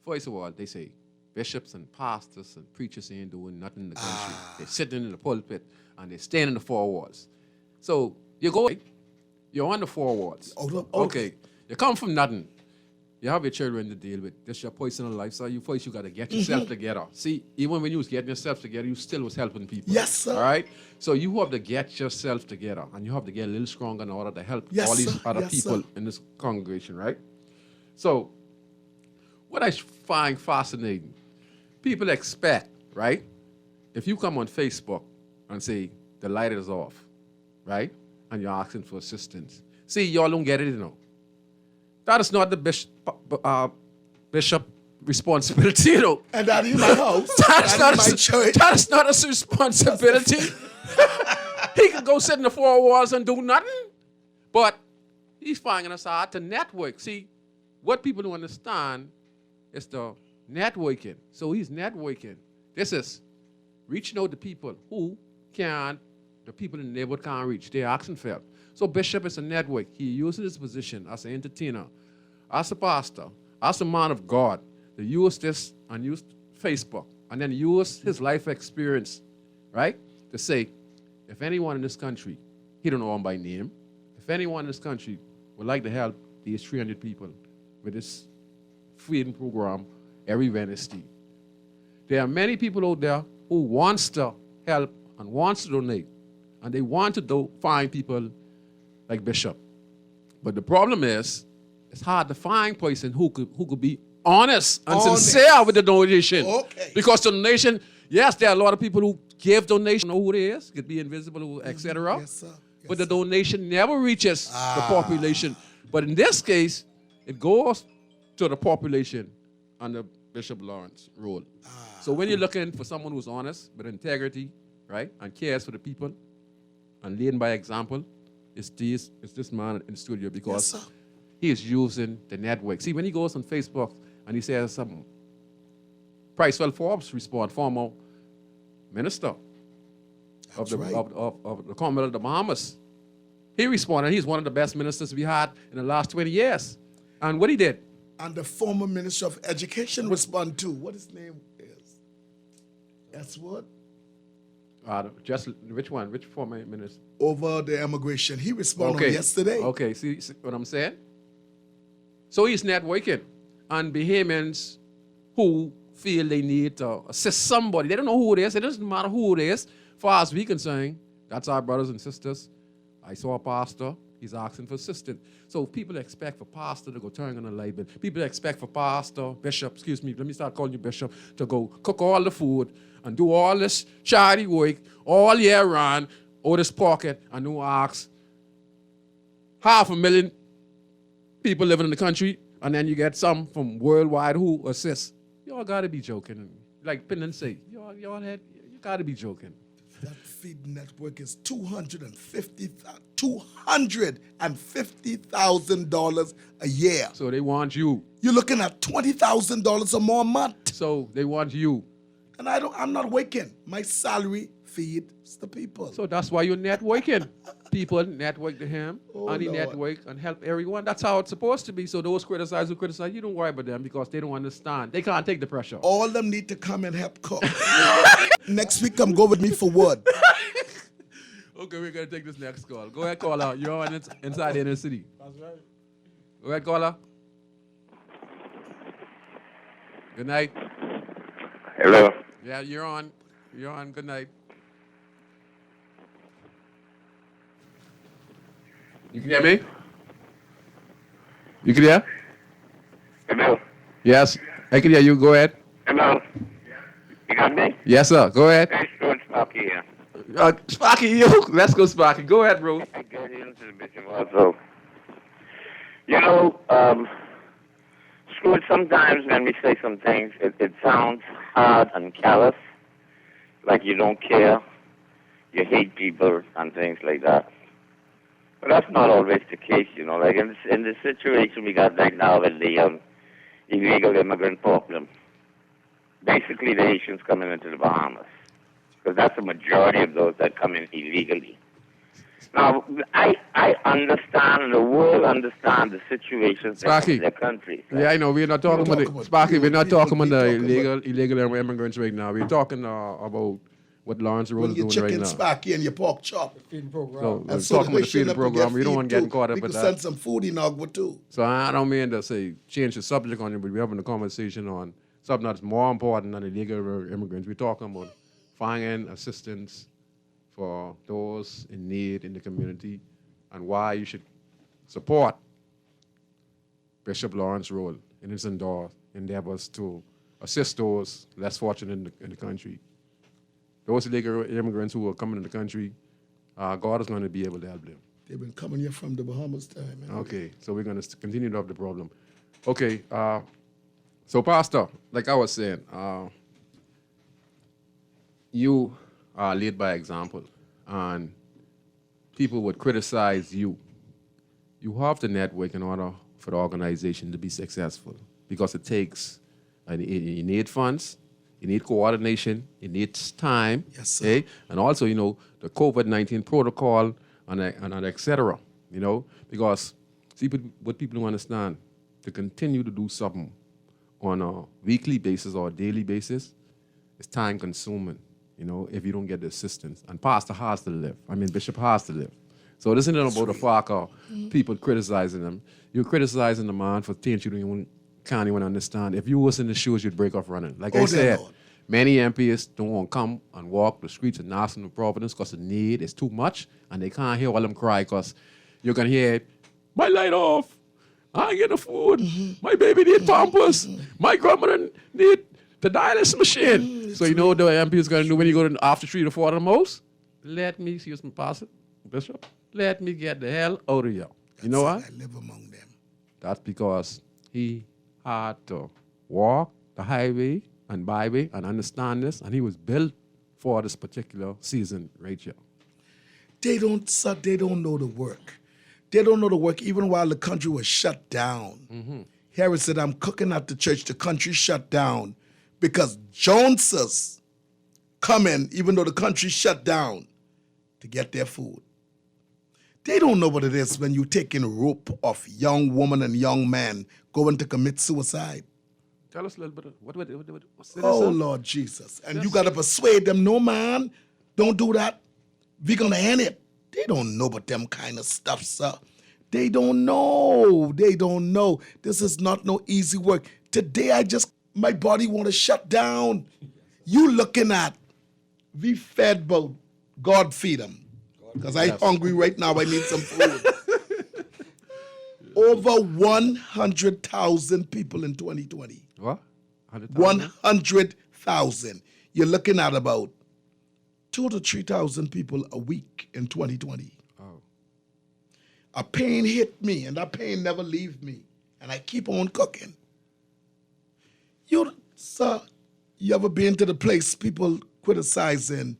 First of all, they say bishops and pastors and preachers ain't doing nothing in the country. They're sitting in the pulpit and they're staying in the 4 walls. So you're on the 4 walls. Okay. Okay. You come from nothing. You have your children to deal with. This is your personal life. So you got to get yourself together. See, even when you was getting yourself together, you still was helping people. Yes, sir. All right? So you have to get yourself together, and you have to get a little stronger in order to help Yes, all these sir. other Yes, people sir. in this congregation, right? So what I find fascinating, people expect, right? If you come on Facebook and say the light is off, right? And you're asking for assistance. See, y'all don't get it, That is not the bishop responsibility, And that is my house. That's that not is my church. That is not his responsibility. He can go sit in the 4 walls and do nothing. But he's finding us hard to network. See, what people don't understand It's the networking. So he's networking. This is reaching out to people who the people in the neighborhood can't reach. They're asking for help. So Bishop is a network. He uses his position as an entertainer, as a pastor, as a man of God, to use this and use Facebook, and then use his life experience, right, to say, if anyone in this country, he don't know him by name, if anyone in this country would like to help these 300 people with this feeding program every Wednesday. There are many people out there who wants to help and wants to donate, and they want to find people like Bishop. But the problem is, it's hard to find person who could be honest and sincere with the donation. Okay. Because the donation, yes, there are a lot of people who give donation, know who it is, could be invisible, etc. Yes, sir. Yes, But the donation never reaches the population. But in this case, it goes to the population under Bishop Lawrence role. So when you're looking for someone who's honest, with integrity, right, and cares for the people, and leading by example, it's this man in the studio because Yes, sir. he is using the network. See, when he goes on Facebook and he says something, Pricewell Forbes respond, former minister of the Commonwealth of the Bahamas. He responded. He's one of the best ministers we had in the last 20 years. And what he did? And the former Minister of Education respond too. What his name is? That's what? Just which one? Which former minister? Over the immigration. He responded on yesterday. Okay, see what I'm saying? So he's networking. And Bahamians who feel they need to assist somebody, they don't know who it is. It doesn't matter who it is. Far as we concerned, that's our brothers and sisters. I saw a pastor. He's asking for assistance. So people expect for pastor to go turn on a label. People expect for pastor, bishop, excuse me, let me start calling you bishop, to go cook all the food and do all this charity work all year round out of his pocket and who asks 500,000 people living in the country, and then you get some from worldwide who assist. Y'all gotta be joking. Like Pinnan say, you gotta be joking. That feed network is $250,000 a year. So they want you. You're looking at $20,000 or more a month. So they want you. And I'm not working. My salary feeds the people. So that's why you're networking. People network to him, and he Lord. network and help everyone. That's how it's supposed to be. So those who criticize, you don't worry about them because they don't understand. They can't take the pressure. All of them need to come and help cook. Next week, come go with me for wood. Okay, we're going to take this next call. Go ahead, caller. You're on inside the inner city. That's right. Go ahead, caller. Good night. Hello. Yeah, you're on. You're on. Good night. You can hear me? You can hear? Hello. Yes. I can hear you. Go ahead. Hello. You got me? Yes, sir. Go ahead. Hey, Stuart Sparky here. Sparky, let's go, Sparky. Go ahead, bro. I get into the bishop also. You know, Stuart, sometimes when we say some things, it sounds hard and callous, like you don't care, you hate people and things like that. But that's not always the case, you know. Like in the situation we got right now with the illegal immigrant problem, basically the Haitians coming into the Bahamas, because that's the majority of those that come in illegally. Now, I understand, and the world understands the situations in their countries. Right? Yeah, I know. We're not talking about Sparky. We're not talking about the illegal immigrants right now. We're talking about what Lawrence Road is doing right now. Your chicken Sparky and your pork chop. So we're talking about the feeding program. We don't want to get caught up with that. We can send some food in Agua too. So I don't mean to say change the subject on you, but we're having a conversation on something that's more important than illegal immigrants. We're talking about finding assistance for those in need in the community and why you should support Bishop Lawrence role in his endeavors to assist those less fortunate in the country. Those illegal immigrants who are coming in the country, God is going to be able to help them. They've been coming here from the Bahamas time. Man. Okay, so we're going to continue to have the problem. Okay, so Pastor, like I was saying, you lead by example, and people would criticize you. You have to network in order for the organization to be successful, because it takes And you need funds, you need coordination, you need time. Yes, sir. Eh? And also, the COVID-19 protocol and et cetera, because see what people don't understand, to continue to do something on a weekly basis or a daily basis, it's time consuming, if you don't get the assistance. And Pastor has to live. Bishop has to live. So this isn't about the fact of people criticizing them. You're criticizing the man for things you can't even understand. If you was in the shoes, you'd break off running. Like I said, Lord. many MPs don't want to come and walk the streets of Nassau and Providence because the need is too much, and they can't hear all them cry because you're going to hear, my light off, I ain't getting food, my baby need pampers, my grandmother need the dialysis machine. So you know what the MP is going to do when you go to after 3 to 4 the most? Let me, excuse me, Pastor, Bishop, let me get the hell out of here. You know what? I live among them. That's because he had to walk the highway and byway and understand this, and he was built for this particular season right here. They don't know the work. They don't know the work even while the country was shut down. Harry said, I'm cooking at the church, the country shut down because Joneses come in, even though the country shut down, to get their food. They don't know what it is when you taking rope of young women and young men going to commit suicide. Tell us a little bit of what's it? Oh, Lord Jesus. And you got to persuade them, no, man, don't do that. We're going to end it. They don't know about them kind of stuff, sir. They don't know. They don't know. This is not no easy work. Today, my body want to shut down. You looking at, we fed, but God feed them. Because I'm hungry right now. I need some food. Over 100,000 people in 2020. What? 100,000. You're looking at about 2,000 to 3,000 people a week in 2020. Oh. A pain hit me, and that pain never leave me. And I keep on cooking. Sir, you ever been to the place people criticizing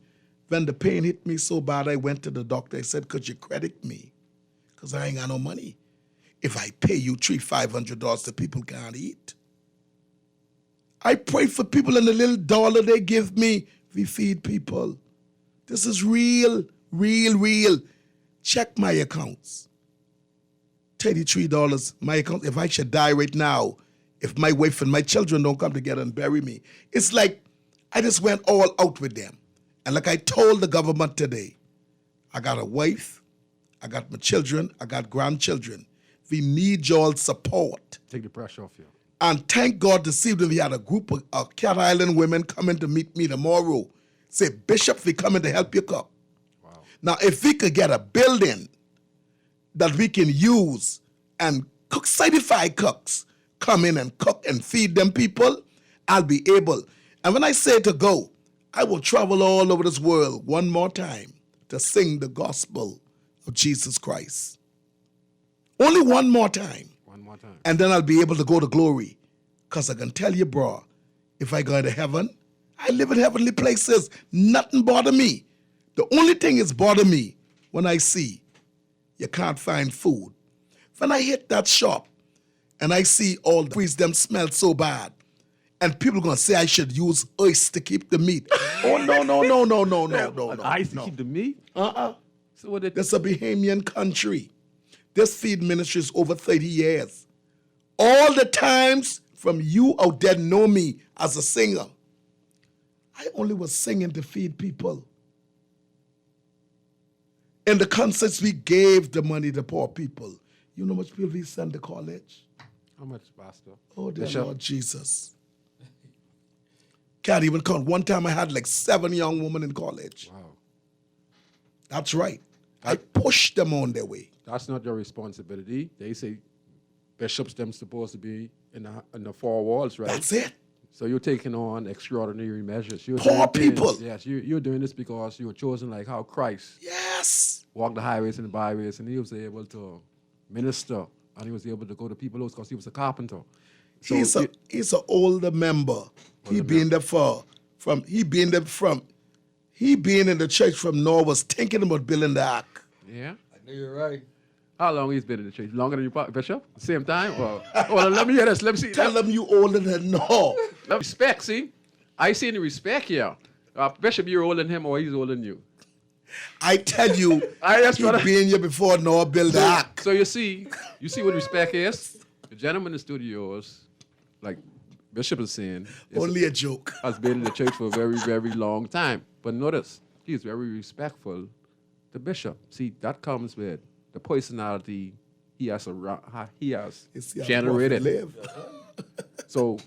when the pain hit me so bad I went to the doctor. I said, could you credit me? Because I ain't got no money. If I pay you $300-$500, the people can't eat. I pray for people, and the little dollar they give me, we feed people. This is real, real, real. Check my accounts. $33, my account. If I should die right now, if my wife and my children don't come together and bury me, it's like I just went all out with them. And like I told the government today, I got a wife, I got my children, I got grandchildren. We need y'all support. Take the pressure off you. And thank God this evening we had a group of Cat Island women coming to meet me tomorrow. Say, Bishop, we coming to help you cook. Wow. Now, if we could get a building that we can use and cook, certified cooks come in and cook and feed them people, I'll be able. And when I say to go, I will travel all over this world one more time to sing the gospel of Jesus Christ. Only one more time. One more time. And then I'll be able to go to glory. Because I can tell you, bro, if I go to heaven, I live in heavenly places. Nothing bother me. The only thing is bother me when I see you can't find food. When I hit that shop and I see all the freeze them smell so bad, and people are going to say I should use ice to keep the meat. Oh, no. Ice to keep the meat? Uh-uh. So what did This is a Bahamian country. This feed ministry is over 30 years. All the times from you out there know me as a singer. I only was singing to feed people. In the concerts, we gave the money to poor people. You know how much people we send to college? How much, Pastor? Oh, dear Bishop? Lord Jesus. Can't even count. One time I had like 7 young women in college. Wow. That's right. I pushed them on their way. That's not your responsibility. They say bishops them supposed to be in the 4 walls, right? That's it. So you're taking on extraordinary measures. You're Poor doing things- people. Yes, you're doing this because you were chosen like how Christ Yes. walked the highways and the byways, and he was able to minister, and he was able to go to people because he was a carpenter. So He's an older member. He been in the church from North was thinking about building the ark. yeah. I know you're right. How long he's been in the church? Longer than you, Bishop? Same time? Or, well, let me hear this. Let me see. Tell them you older than no. Respect, see? I see the respect here. Bishop, you're older than him or he's older than you? I tell you, Yes, he brother. been here before Noah built the ark. So you see what respect is? The gentleman in the studios, like Bishop is saying, Only a joke. has been in the church for a very, very long time. But notice, he's very respectful to Bishop. See, that comes with the personality he has It's the generated. live. So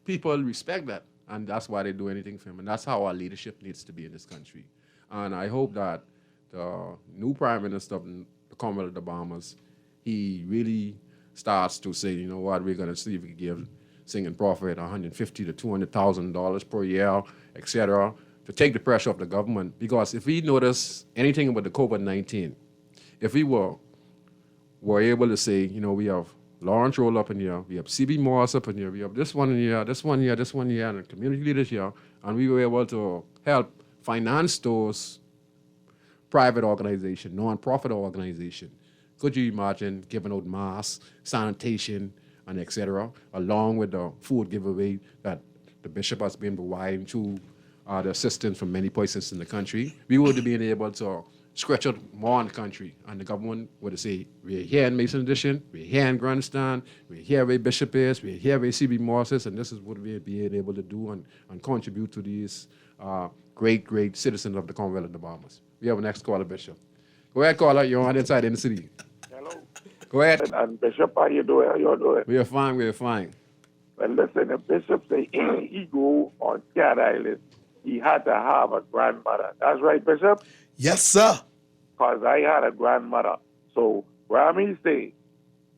people respect that, and that's why they do anything for him. And that's how our leadership needs to be in this country. And I hope that the new Prime Minister of the Commonwealth of the Bahamas, he really starts to say, you know what, we're going to see if we can give Singing Prophet $150,000 to $200,000 per year, etc., to take the pressure off the government. Because if we notice anything about the COVID-19, if we were able to say, you know, we have Lawrence Roll up in here, we have CB Morris up in here, we have this one in here, this one here, this one here, and the community leaders here, and we were able to help finance those private organization, non-profit organization. Could you imagine giving out masks, sanitation, and etc., along with the food giveaway that the bishop has been providing to the assistance from many places in the country? We would have been able to stretch out more in the country, and the government would say, we're here in Mason Addition, we're here in Grandstand, we're here where Bishop is, we're here where CB Morris is, and this is what we're being able to do and contribute to these great, great citizens of the Commonwealth of the Bahamas. We have a next caller, Bishop. Go ahead, caller. You're on inside in the city. Hello. Go ahead. And Bishop, how you doing? How you doing? We're fine. We're fine. Well, listen, the Bishop say he go on Cat Island. He had to have a grandmother. That's right, Bishop? Yes, sir. Because I had a grandmother. So Grammy say,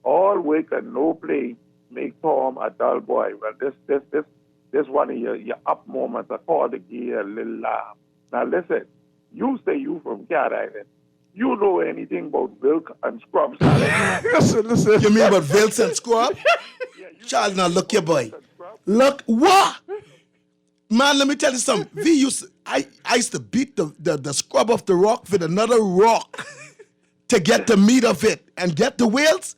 all work and no play make Tom a dull boy. Well, this one of your up moments are called to give a little laugh. Now listen, you say you from Cat Island. You know anything about milk and scrub salad? Listen. You mean about Vilts and Scrub? Child, now look here, boy. Look, what? Man, let me tell you something. I used to beat the scrub off the rock with another rock to get the meat of it and get the whales.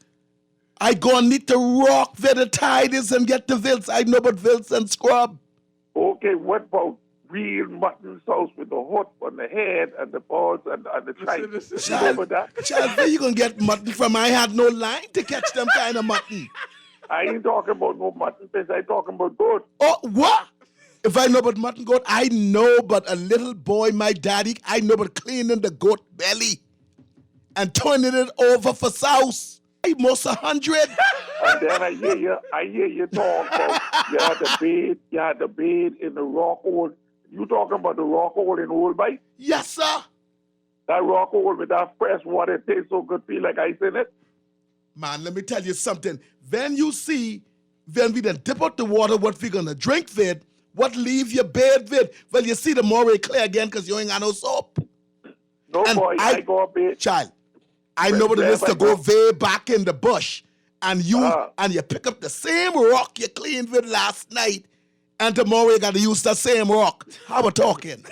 I go and need the rock where the tide is and get the Vilts. I know about Vilts and Scrub. Okay, what about real mutton sauce with the hook on the head and the balls and the tripe? You remember that? Child, where you gonna get mutton from? I had no line to catch them kind of mutton. I ain't talking about no mutton fish. I talking about goat. Oh, what? If I know about mutton goat, I know but a little boy, my daddy, I know but cleaning the goat belly and turning it over for sauce. I most 100. And then I hear you talk about you had the bed in the rock hole. You talking about the rock hole in Old Bay? Yes, sir. That rock hole with that fresh water, it tastes so good, feel like ice in it. Man, let me tell you something. When we then dip out the water, what we gonna drink with, what leave your bed with? Well, you see the moray clear again because you ain't got no soap. No, And boy, I go up bed. Child, I know what it is to go way back in the bush and you pick up the same rock you cleaned with last night and tomorrow you got to use that same rock. How we talking?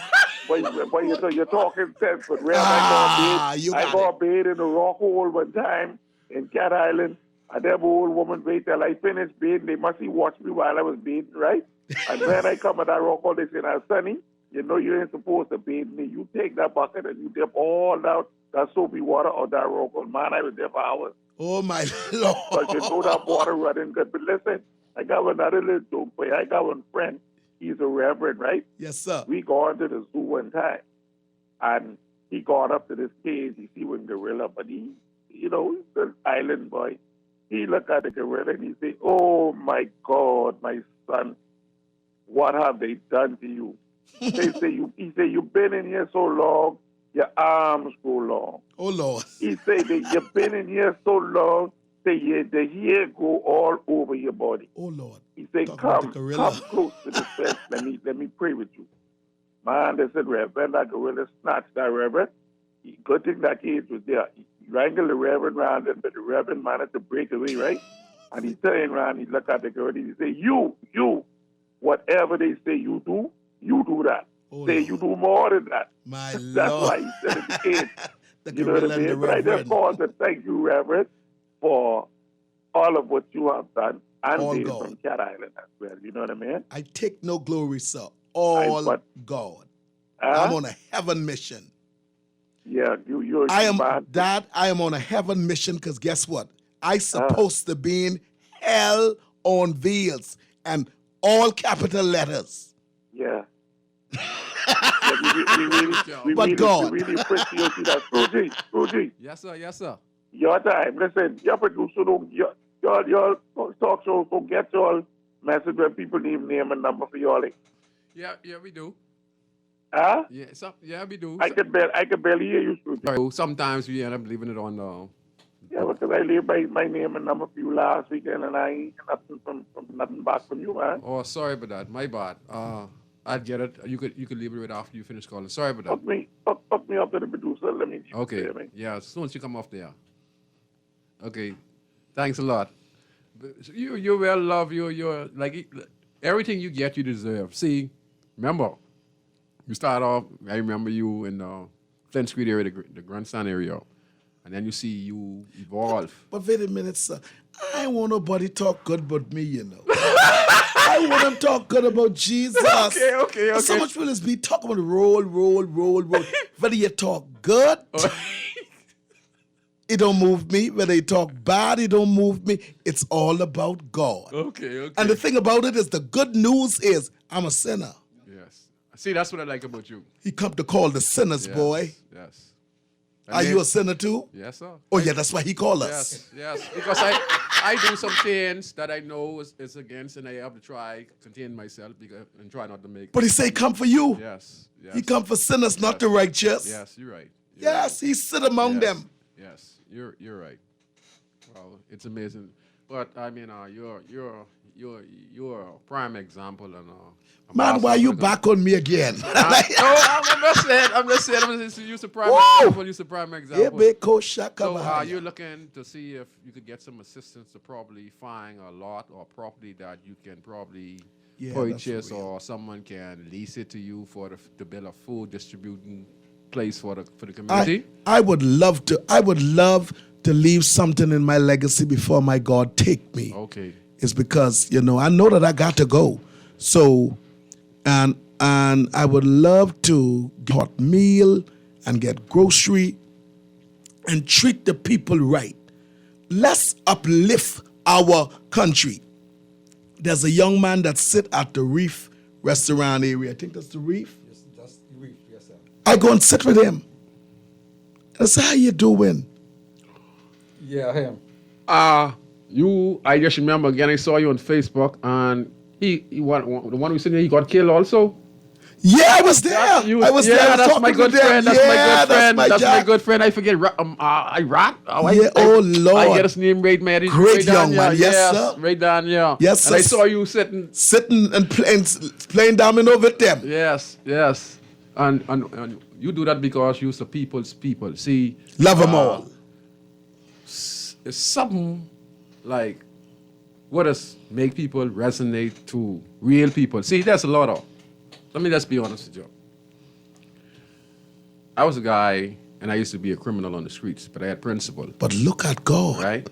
Boy, you're talking sense, but really, Ah, I go up bed in the rock hole one time in Cat Island, and them old woman wait till I finish bathing. They must see watch me while I was bathing, right? And when I come at that rock hole, they say, now, Sonny, you know you ain't supposed to bathe me. You take that bucket and you dip all that soapy water on that rock hole. Man, I was there for hours. Oh, my Lord. But you know that water running good. But listen, I got another little joke for you. I got one friend. He's a reverend, right? Yes, sir. We gone to the zoo one time, and he got up to this cage. He see one gorilla, but he's an island boy. He looked at the gorilla and he say, "Oh my God, my son, what have they done to you?" He say, "You've been in here so long, your arms go long." Oh, Lord. He say that you've been in here so long, the hair go all over your body. Oh, Lord. He said, Talk about the come gorilla. close to the fence. Let me pray with you. Man, they said, Reverend, that gorilla snatched that reverend. Good thing that cage was there. He wrangled the reverend around it, but the reverend managed to break away, right? And he turned around, he looked at the gorilla, he said, you, whatever they say you do that. Oh, say Lord. you do more than that. My That's Lord. why he said in the cage. The You know what gorilla I and the mean? But I just reverend. called to thank you, Reverend, for all of what you have done, and All Dave God. from Cat Island as well. You know what I mean? I take no glory, sir. All but- God. Huh? I'm on a heaven mission. Yeah, you're I am, man. Dad, I am on a heaven mission because guess what? I supposed to be in hell on wheels and all capital letters. Yeah. Yeah, But God. we really appreciate you. That Scroogy, Yes, sir. Yes, sir. your time. Listen, your producer don't your talk show don't get y'all message when people need name and number for y'all. Yeah, we do. Huh? Yeah, we do. I could barely hear you, Scroogy. So sometimes we end up leaving it on the. Yeah, because I leave my name and number for you last weekend, and I ain't nothing from nothing back from you, man. Oh, sorry about that. My bad. I'd get it. You could leave it right after you finish calling. Sorry about that. Hook me up to the producer. Let me. Okay. hear me. Yeah, as soon as you come off there. Okay. Thanks a lot. You're well loved. You're like everything you get, you deserve. See, remember, you start off. I remember you in the Flint Street area, the grandstand area, and then you see you evolve. But wait a minute, sir. I ain't want nobody talk good but me, you know. I want them talk good about Jesus. Okay. So much will be talking about roll. Whether you talk good, it don't move me. Whether you talk bad, it don't move me. It's all about God. Okay. And the thing about it is, the good news is, I'm a sinner. Yes. See, that's what I like about you. He come to call the sinners, Yes, boy. Yes. Are you a sinner too? Yes, sir. Oh yeah, that's why he called us. Yes. Because I do some things that I know is against, and I have to try contain myself and try not to make. But he say, come for you. Yes. He come for sinners, not the righteous. Yes, you're right. You're Yes, he sit among right. them. Yes, you're right. Well, it's amazing, but I mean, you're a prime example and. Man, why you back on me again? I'm just saying. You're a prime example. You're a prime example. So you're looking to see if you could get some assistance to probably find a lot or property that you can probably purchase, or someone can lease it to you to build a food distributing place for the community. I would love to leave something in my legacy before my God take me. Okay. It's because, I know that I got to go. So, and I would love to get hot meal and get grocery and treat the people right. Let's uplift our country. There's a young man that sit at the Reef restaurant area. I think that's the Reef. Yes, that's the reef, yes, sir. I go and sit with him. I say, how you doing? Yeah, him. I just remember again, I saw you on Facebook, and the one who said he got killed also. Yeah, I was there. I was there. I was That's my talking good to them. friend. That's my good friend. That's That's my good friend. I forget. Rat. Oh, Lord. I get his name right, man. Great young man. Yes, sir. Right down, yeah. Yes, And I sir. saw you sitting. And playing domino with them. Yes. And you do that because you're the people's people. See. Love them all. It's something like what does make people resonate to real people. See, there's a lot of. Let me just be honest with you. I was a guy, and I used to be a criminal on the streets, but I had principle, But look at God. right?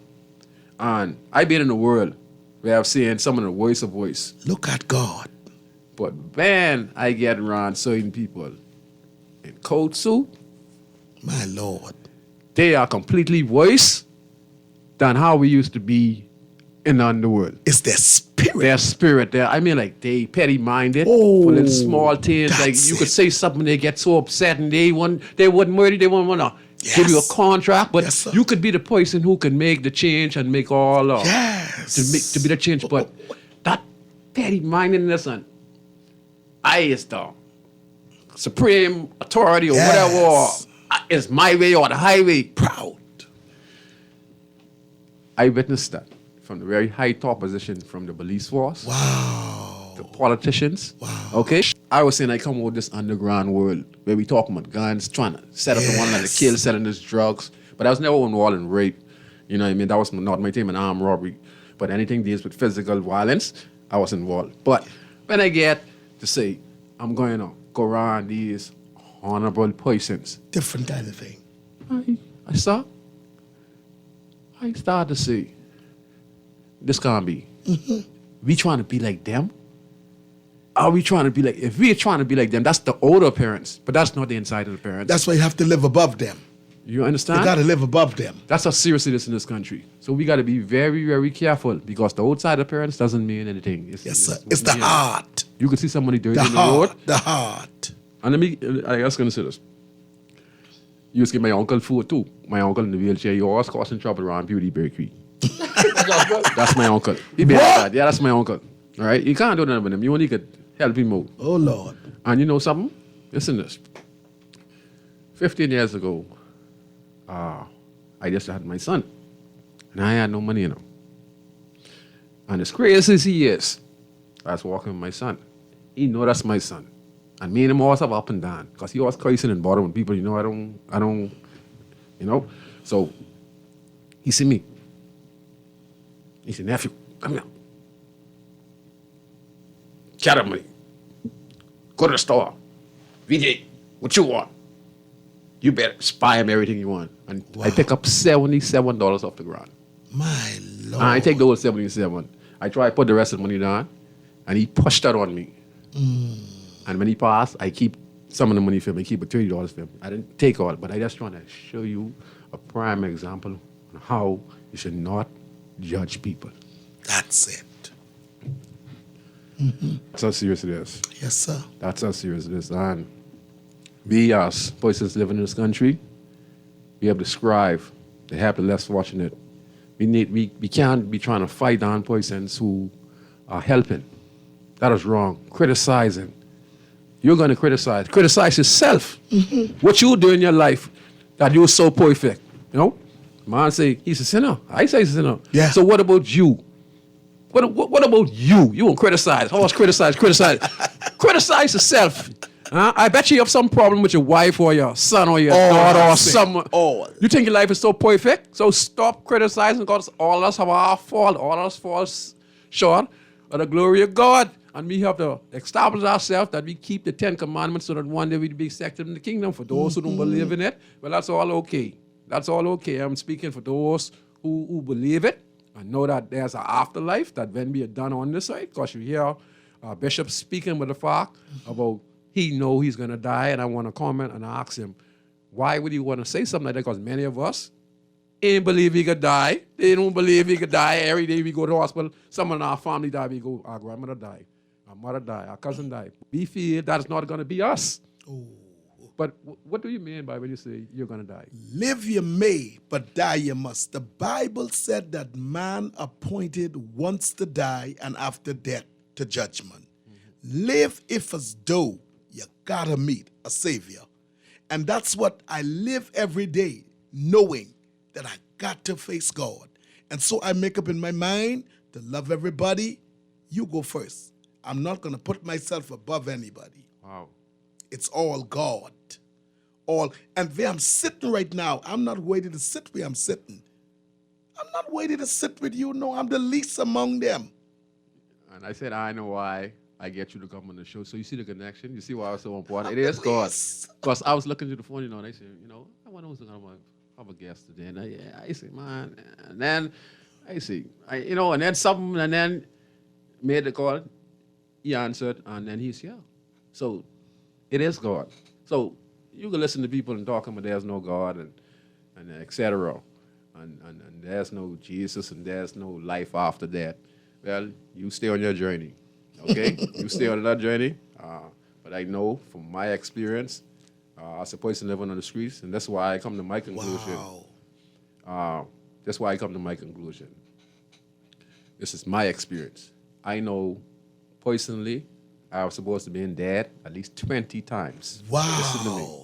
And I've been in a world where I've seen some of the worst of voice. Look at God. But man, I get around certain people in coat suit. My Lord. They are completely worse than how we used to be in the underworld. It's their spirit. Their spirit, they petty-minded Oh, for little small things. Like that's you could it. say something, they get so upset, and they wouldn't murder. They wouldn't want to give you a Yes. contract. But Yes, sir. you could be the person who can make the change and make all Yes. to be the change. But that petty-mindedness and I is the supreme authority or Yes. whatever. Or, is my way or the highway. Proud. I witnessed that from the very high top position from the police force. Wow. The politicians. Wow. Okay? I was saying I come with this underground world where we talking about guns, trying to set up the one that kill, selling this drugs. But I was never involved in rape. You know what I mean? That was not my team in armed robbery. But anything deals with physical violence, I was involved. But when I get to say, I'm going to go around these honorable persons, Different kind of thing. I saw. I started to see. This can't be. We trying to be like them? Are we trying to be like, if we're trying to be like them, that's the older parents, but that's not the inside of the parents. That's why you have to live above them. You understand? You got to live above them. That's how serious it is in this country. So we got to be very, very careful because the outside of parents doesn't mean anything. Yes, sir. It's the heart. You can see somebody dirty The in the road. heart. The heart. And I was going to say this. You used to give my uncle food too. My uncle in the wheelchair, he always causing trouble around Beauty Bakery. That's my uncle. He be like that. Yeah, that's my uncle. All right? You can't do nothing with him. You only could help him out. Oh, Lord. And you know something? Listen to this. 15 years ago, I just had my son. And I had no money in him. And as crazy as he is, I was walking with my son. He know that's my son. And me and him always have up and down. Because he always cursing and bothering people. You know, I don't, you know. So, he see me. He said, nephew, come here. Get up money. Go to the store. VJ, what you want? You better buy him everything you want. And I pick up $77 off the ground. My Lord. And I take those 77. I try to put the rest of the money down. And he pushed that on me. And when he passed, I keep some of the money for him. I keep $30 for him. I didn't take all, but I just want to show you a prime example on how you should not judge people. That's it. That's how serious it is. Yes, sir. That's how serious it is. And we as persons living in this country, we have to strive to help the less fortunate. We can't be trying to fight down persons who are helping. That is wrong. Criticizing. You're going to criticize. Criticize yourself. What you do in your life that you're so perfect. You know? Man say, he's a sinner. I say he's a sinner. Yeah. So what about you? What about you? You won't criticize. Always criticize. Criticize yourself. I bet you have some problem with your wife or your son or your daughter or someone. You think your life is so perfect? So stop criticizing because all of us have our fault. All of us fall short of the glory of God. And we have to establish ourselves that we keep the 10 Commandments so that one day we'll be accepted in the kingdom. For those who don't believe in it, well, that's all okay. That's all okay. I'm speaking for those who believe it and know that there's an afterlife, that when we are done on this side, because you hear Bishop speaking with the fact about he know he's going to die, and I want to comment and ask him, why would he want to say something like that? Because many of us ain't believe he could die. They don't believe he could die. Every day we go to the hospital, someone in our family died, we go, our grandmother died, our mother died, our cousin died. We feel that's not going to be us. But what do you mean by when you say you're going to die? Live you may, but die you must. The Bible said that man appointed once to die and after death to judgment. Live if as though you gotta meet a savior. And that's what I live every day, knowing that I got to face God. And so I make up in my mind to love everybody. You go first. I'm not gonna put myself above anybody. Wow. It's all God. And where I'm sitting right now, I'm not waiting to sit where I'm sitting. I'm not waiting to sit with you. No, I'm the least among them. And I said, I know why I get you to come on the show. So you see the connection? You see why it's so important? It is God. Because I was looking to the phone, and I said, I wonder who's going to have a guest today. And I said, man. And then I see, and then something, and then made the call. He answered, and then he's here. So it is God. So you can listen to people and talk about there's no God and et cetera. And there's no Jesus and there's no life after that. Well, you stay on your journey, okay? You stay on that journey. But I know from my experience, as a person living on the streets, and that's why I come to my conclusion. Wow. That's why I come to my conclusion. This is my experience. I know personally, I was supposed to be in dead at least 20 times. Wow. Listen to me.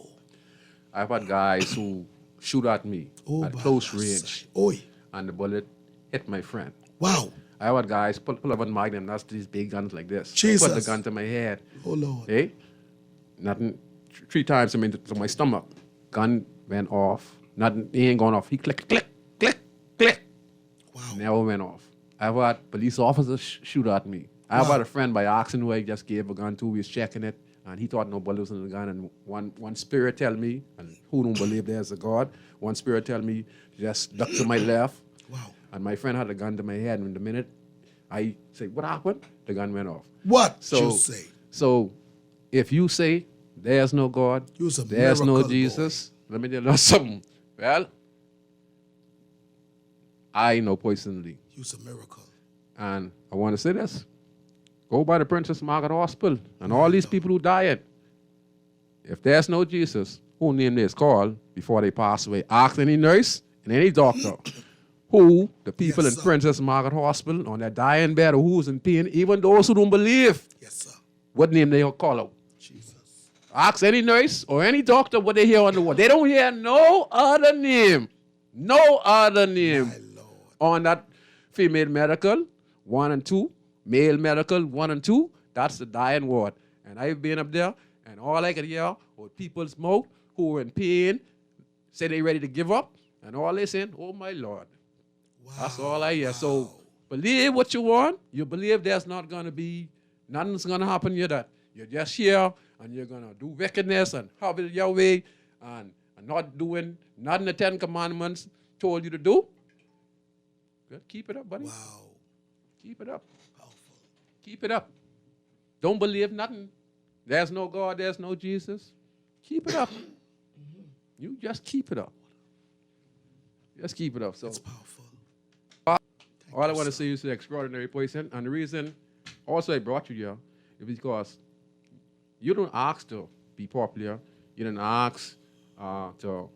I've had guys who shoot at me at close range, and the bullet hit my friend. Wow. I've had guys pull up on Magnum, that's these big guns like this. Jesus. Put the gun to my head. Oh, Lord. Hey? Nothing. 3 times to my stomach. Gun went off. Nothing. He ain't gone off. He click, click, click, click. Wow. Never went off. I've had police officers shoot at me. I've had a friend by accident who I just gave a gun to. He was checking it, And he thought nobody was in the gun. And one spirit tell me, and who don't believe there's a God, one spirit tell me, just duck to my left. Wow. And my friend had a gun to my head. And the minute I say, what happened? The gun went off. What So, you say? So if you say there's no God, You's a there's no miracle Jesus, let me tell you something. Well, I know personally. You's a miracle. And I want to say this. Go by the Princess Margaret Hospital and all these people who died. If there's no Jesus, who name this call before they pass away? Ask any nurse and any doctor who the people Yes, in sir. Princess Margaret Hospital on their dying bed or who's in pain, even those who don't believe, Yes, sir. what name they call out? Jesus. Ask any nurse or any doctor what they hear on the wall. They don't hear no other name. No other name. My Lord. On that female medical, 1 and 2, male medical, 1 and 2, that's the dying ward. And I've been up there, and all I could hear was people's mouth who were in pain, say they ready to give up, and all they saying, oh my Lord. Wow. That's all I hear. So believe what you want. You believe there's not going to be, nothing's going to happen to you that you're just here, and you're going to do wickedness and have it your way, and not doing nothing the 10 Commandments told you to do. Good. Keep it up, buddy. Wow. Keep it up. Powerful. Keep it up. Don't believe nothing. There's no God, there's no Jesus. Keep it up. You just keep it up. Just keep it up. So It's powerful. all I want to say is an extraordinary person. And the reason also I brought you here is because you don't ask to be popular. You didn't ask to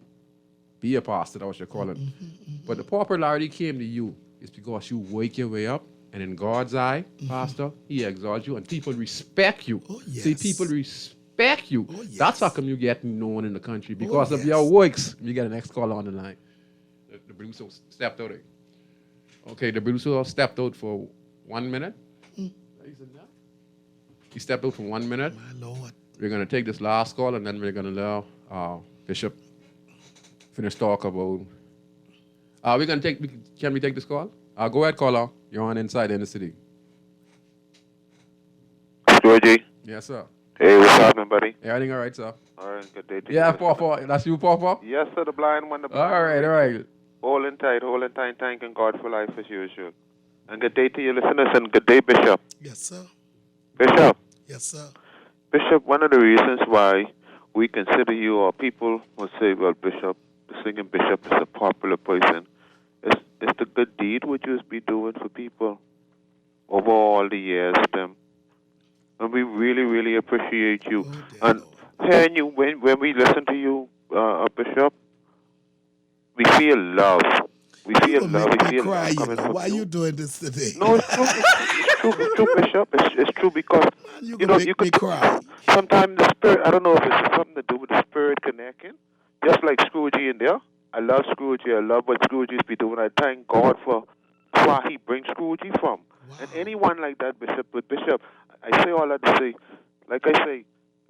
be a pastor, that was your calling. But the popularity came to you is because you work your way up. And in God's eye, Pastor, he exalts you and people respect you. Oh, yes. See, people respect you. Oh, yes. That's how come you get known in the country. Because of yes. your works. You get an next call on the line. The producer stepped out. Okay, the producer stepped out for 1 minute. He stepped out for 1 minute. My Lord. We're going to take this last call and then we're going to allow Bishop finish talk about. We're going to take. Can we take this call? Go ahead, caller. You're on Inside in the City. Georgie. Yes, sir. Hey, what's happening, buddy? Everything all right, sir? All right, good day to Yeah, you. Papa. That's you, Papa? Yes, sir, the blind one, the blind All right, all right. Holding tight, thanking God for life as usual. And good day to you, listeners, and good day, Bishop. Yes, sir. Bishop. Yes, sir. Bishop, one of the reasons why we consider you, or people will say, well, Bishop, the singing Bishop is a popular person, is the good deed which you be doing for people over all the years, them. And we really, really appreciate you. Oh, dear And Lord. hearing you, when we listen to you, Bishop, we feel love. We You feel gonna love. make We me feel cry, love you coming know. from Why you doing this today? No, it's true. It's true, Bishop. It's true because Man, you you gonna know make you me could cry. sometimes the spirit. I don't know if it's something to do with the spirit connecting. Just like Scroogey in there. I love Scroogey. I love what Scroogey's be doing. I thank God for where He brings Scroogey from. Wow. And anyone like that, Bishop. But Bishop, I say all that to say, like I say,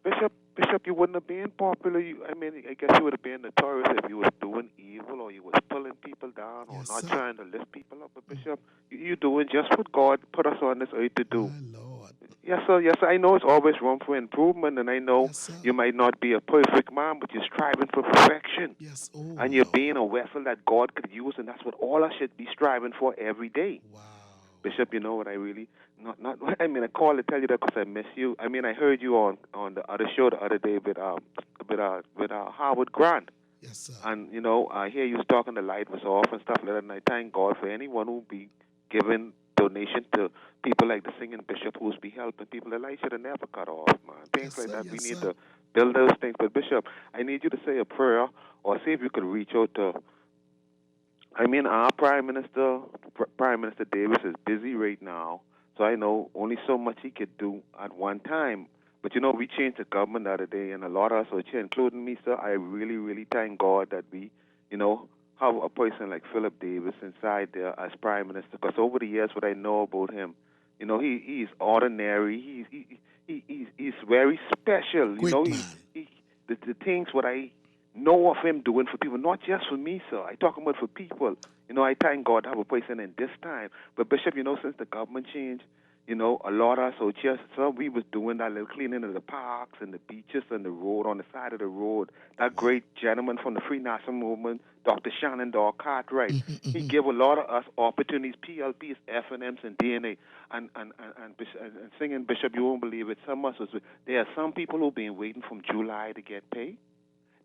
Bishop, you wouldn't have been popular. I guess you would have been notorious if you was doing evil or you was pulling people down or Yes, not sir. trying to lift people up. But Bishop, you doing just what God put us on this earth to do. My Lord. Yes, sir. Yes, sir. I know it's always room for improvement, and I know Yes, sir. you might not be a perfect man, but you're striving for perfection. Yes. Oh, And you're Lord. being a vessel that God could use, and that's what all us should be striving for every day. Wow. Bishop, you know what I really I called to tell you that because I miss you. I heard you on the other show the other day with Howard Grant, Yes, sir. and you know I hear you was talking the light was off and stuff like that. And I thank God for anyone who be giving donation to people like the singing Bishop who's be helping people. The light should have never cut off, man. Things Yes, like sir. that. Yes, We need sir. to build those things. But Bishop, I need you to say a prayer or see if you could reach out to. Our Prime Minister Davis is busy right now, so I know only so much he could do at one time. But, you know, we changed the government the other day, and a lot of us are here, including me, sir. I really, really thank God that we, you know, have a person like Philip Davis inside there as Prime Minister. Because over the years, what I know about him, you know, he's ordinary. He's very special. Great you know, man. the things what I know of him doing for people, not just for me, sir. I talk about for people. You know, I thank God to have a person in this time. But Bishop, you know, since the government changed, You know, a lot of us, so just so we was doing that little cleaning of the parks and the beaches and the road on the side of the road. That great gentleman from the Free National Movement, Dr. Shannon Dog Cartwright, he gave a lot of us opportunities, PLPs, FNMs, and DNA. And singing, Bishop, you won't believe it. There are some people who've been waiting from July to get paid.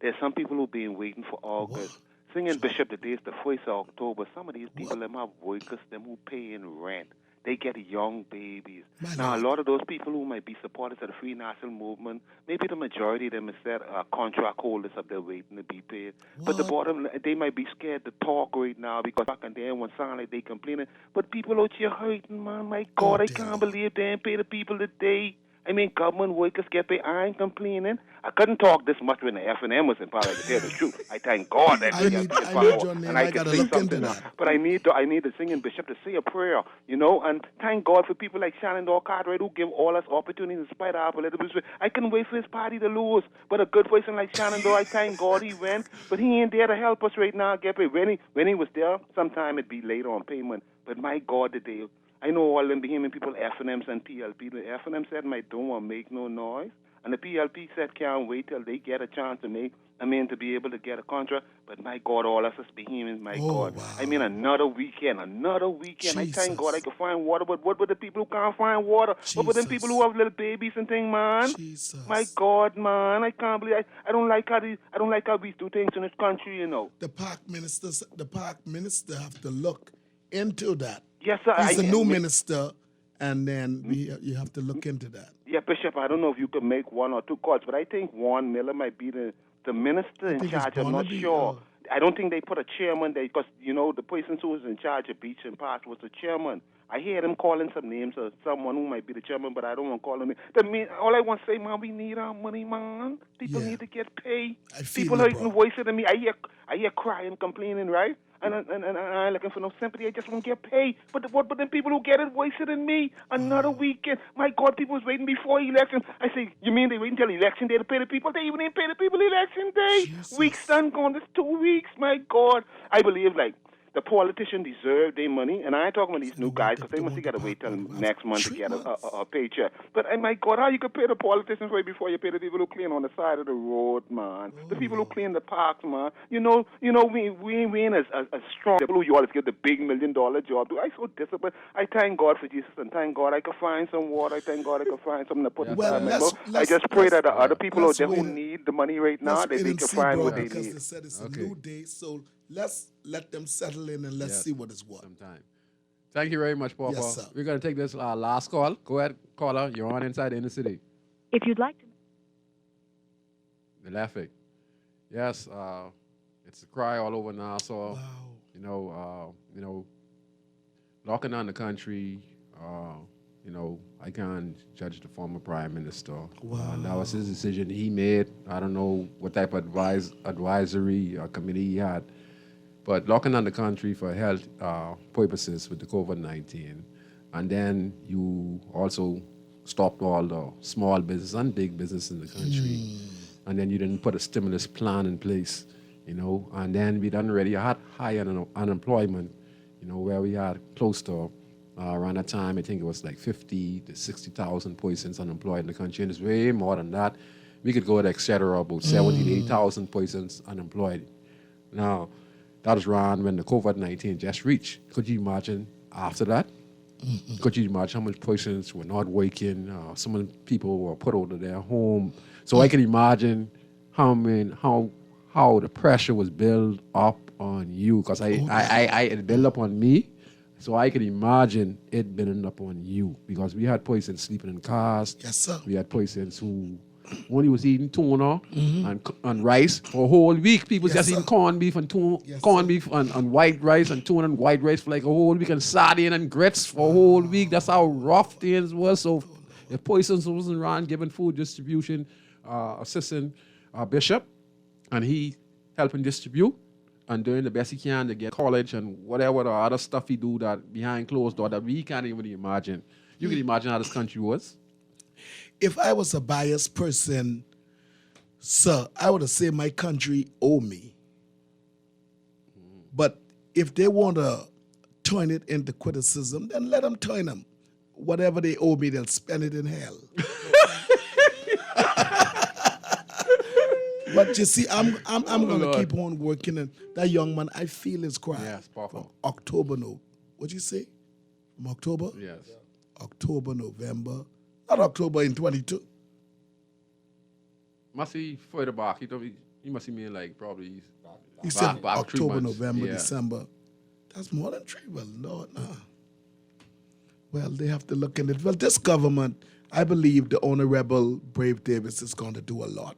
There are some people who've been waiting for August. Singing, Bishop, today is the 1st of October. Some of these people, them have workers, them who paying rent. They get young babies. Now, a lot of those people who might be supporters of the Free National Movement, maybe the majority of them is that contract holders up there waiting to be paid. But the bottom, they might be scared to talk right now because back and then one sound like they complaining. But people out here hurting, man. My God, I can't believe they ain't pay the people today. I mean, government workers get paid. I ain't complaining. I couldn't talk this much when the FNM was in power. To tell the truth, I thank God that they get paid power, and I can say something now. But I need the singing bishop to say a prayer, you know, and thank God for people like Shannon Dog Cartwright who give all us opportunities in spite of our political position. I couldn't wait for his party to lose, but a good person like Shannon Dog, I thank God he went, but he ain't there to help us right now get paid. When he was there, sometime it'd be later on payment. But my God, today. I know all them behemoth people, FNMs and PLP. The FNM said, don't want to make no noise. And the PLP said, can't wait till they get a chance to to be able to get a contract. But my God, all us is behemoth, my God. Wow. I mean, another weekend. Jesus. I thank God I could find water. But what with the people who can't find water? Jesus. What with them people who have little babies and things, man? Jesus. My God, man, I can't believe I don't like how we do things in this country, you know. The park minister have to look into that. Yes, sir. He's a new minister, and then you have to look into that. Yeah, Bishop, I don't know if you could make one or two calls, but I think Warren Miller might be the minister in charge. I'm not sure. I don't think they put a chairman there because, you know, the person who was in charge of Beach and Parks was the chairman. I hear them calling some names of someone who might be the chairman, but I don't want to call them. All I want to say, man, we need our money, man. People need to get paid. People are even voicing to me. I hear crying, complaining, right? And I ain't looking for no sympathy. I just want to get paid. But them people who get it voicing than me. Another weekend. My God, people was waiting before election. I say, you mean they wait until election day to pay the people? They even didn't pay the people election day. Jesus. Weeks done gone. This 2 weeks. My God. I believe, like, the politicians deserve their money, and I ain't talking about these new guys because they must got to wait till next month to get a paycheck. But my God, how you could pay the politicians right before you pay the people who clean on the side of the road, man? The people who clean the parks, man. You know, we ain't as strong. People who you always get the big $1 million job. I so disciplined. I thank God for Jesus, and thank God I could find some water. I thank God I could find something to put inside my mouth. I just pray that the other people out there who need the money right now, they can find what they need. Because they said it's a new day, so let's let them settle in and let's see what is what. Sometime. Thank you very much, Papa. Yes, sir. We're going to take this last call. Go ahead, caller. You're on Inside the Inner City. If you'd like to. The laughing. Yes, it's a cry all over Nassau. Wow. You know, locking down the country. I can't judge the former prime minister. Wow. That was his decision he made. I don't know what type of advisory committee he had. But locking down the country for health purposes with the COVID-19. And then you also stopped all the small business and big business in the country. And then you didn't put a stimulus plan in place, And then we done already had high unemployment, where we had close to around that time, I think it was like 50 to 60,000 persons unemployed in the country. And it's way more than that. We could go at et cetera, about 70 to 8,000 persons unemployed. Now, that was around when the COVID-19 just reached. Could you imagine after that? Could you imagine how many persons were not working? Some people were put out of their home. So I can imagine how the pressure was built up on you, because it built up on me. So I can imagine it building up on you, because we had persons sleeping in cars. Yes, sir. We had persons who only was eating tuna and rice for a whole week. People just eating corned beef and tuna, corned beef and white rice and tuna and white rice for like a whole week, and sardine and grits for a whole week. That's how rough things was. So if persons wasn't around giving food distribution, assistant bishop, and he helping distribute and doing the best he can to get college and whatever the other stuff he do that behind closed door that we can't even imagine. You can imagine how this country was. If I was a biased person, sir, I would have said my country owe me. But if they want to turn it into criticism, then let them turn them. whatever they owe me, they'll spend it in hell. But you see, I'm gonna Lord. keep on working, and that young man, I feel his cry. Yes, powerful. From October, no. What'd you say? From October? Yes. October, November. Not October in 22. Must be further back. He must mean like probably He said back 3 October, months. November, Yeah. December. That's more than 3. Well, no, no. Well, they have to look in it. Well, this government, I believe the Honorable Brave Davis is going to do a lot.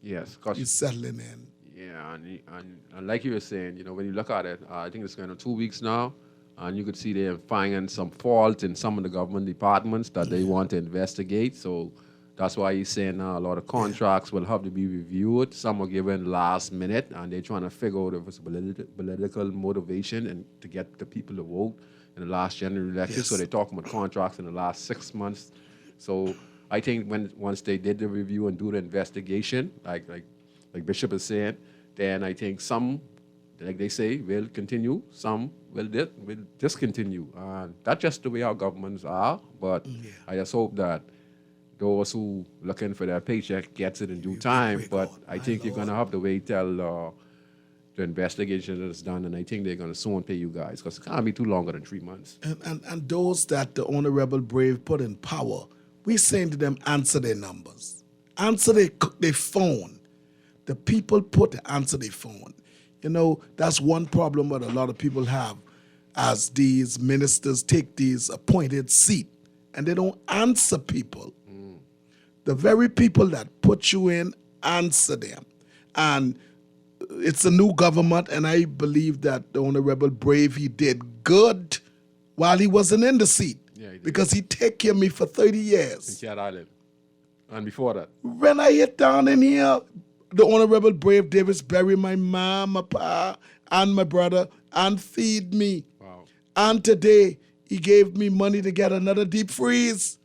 Yes, because He's settling in. yeah, and like you were saying, when you look at it, I think it's going on 2 weeks now, and you could see they're finding some fault in some of the government departments that they want to investigate. So that's why he's saying now a lot of contracts will have to be reviewed. Some are given last minute, and they're trying to figure out if it's political motivation and to get the people to vote in the last general election. Yes. So they're talking about contracts in the last 6 months. So I think once they did the review and do the investigation, like Bishop is saying, then I think some, like they say, will continue, some will discontinue. That's just the way our governments are. But I just hope that those who looking for their paycheck gets it in due time. But I think you're going to have to wait till the investigation is done, and I think they're going to soon pay you guys, because it can't be too longer than 3 months. And those that the Honorable Brave put in power, we saying to them, answer their numbers. Answer their phone. The people put to answer their phone. That's one problem that a lot of people have as these ministers take these appointed seat and they don't answer people. The very people that put you in, answer them. And it's a new government, and I believe that the Honorable Brave, he did good while he wasn't in the seat. Yeah, he did. Because he take care of me for 30 years. In Cat Island. And before that. When I hit down in here, the Honorable Brave Davis buried my mom, my pa, and my brother, and feed me. Wow. And today, he gave me money to get another deep freeze.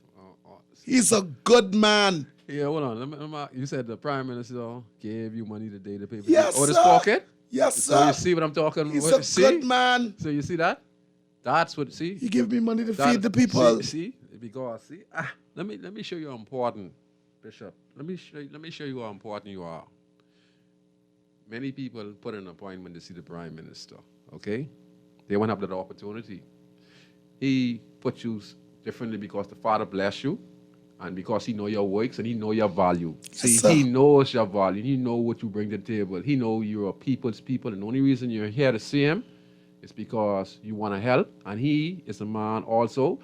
He's a good man. Yeah, hold on. You said the Prime Minister gave you money today to pay for Yes, this sir. pocket? Yes, So sir. you see what I'm talking about? He's a See? good man. So you see that? That's what, see? He give me money to That- feed the people. See? Because, see? Let me show you how important, Bishop. Let me show you how important you are. Many people put an appointment to see the Prime Minister, okay? They won't have that opportunity. He put you differently because the Father bless you, and because he know your works and he know your value. See, sir. he knows your value. He know what you bring to the table. He know you're a people's people, and the only reason you're here to see him is because you want to help. And he is a man also.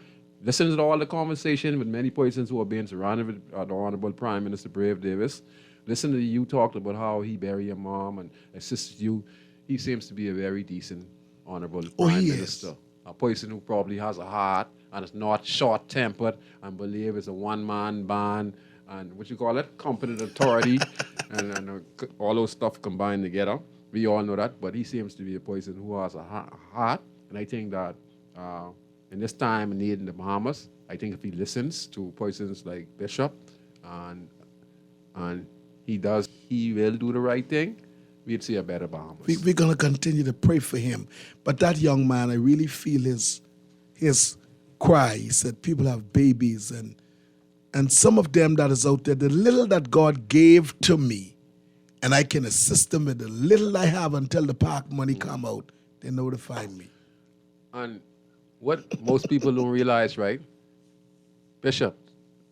Listen to all the conversation with many persons who are being surrounded with the Honorable Prime Minister Brave Davis. Listen to you talk about how he buried your mom and assisted you. He seems to be a very decent, honorable Prime he is. Minister. A person who probably has a heart and is not short-tempered and believe it's a one-man band and what you call it, competent authority and all those stuff combined together. We all know that, but he seems to be a person who has a heart. And I think that in this time and need in the Bahamas, I think if he listens to persons like Bishop and he will do the right thing, we'd see a better Bahamas. We're going to continue to pray for him. But that young man, I really feel his cry. He said people have babies, and some of them that is out there, the little that God gave to me, and I can assist them with the little I have until the park money come out, they know to find me. And what most people don't realize, right? Bishop,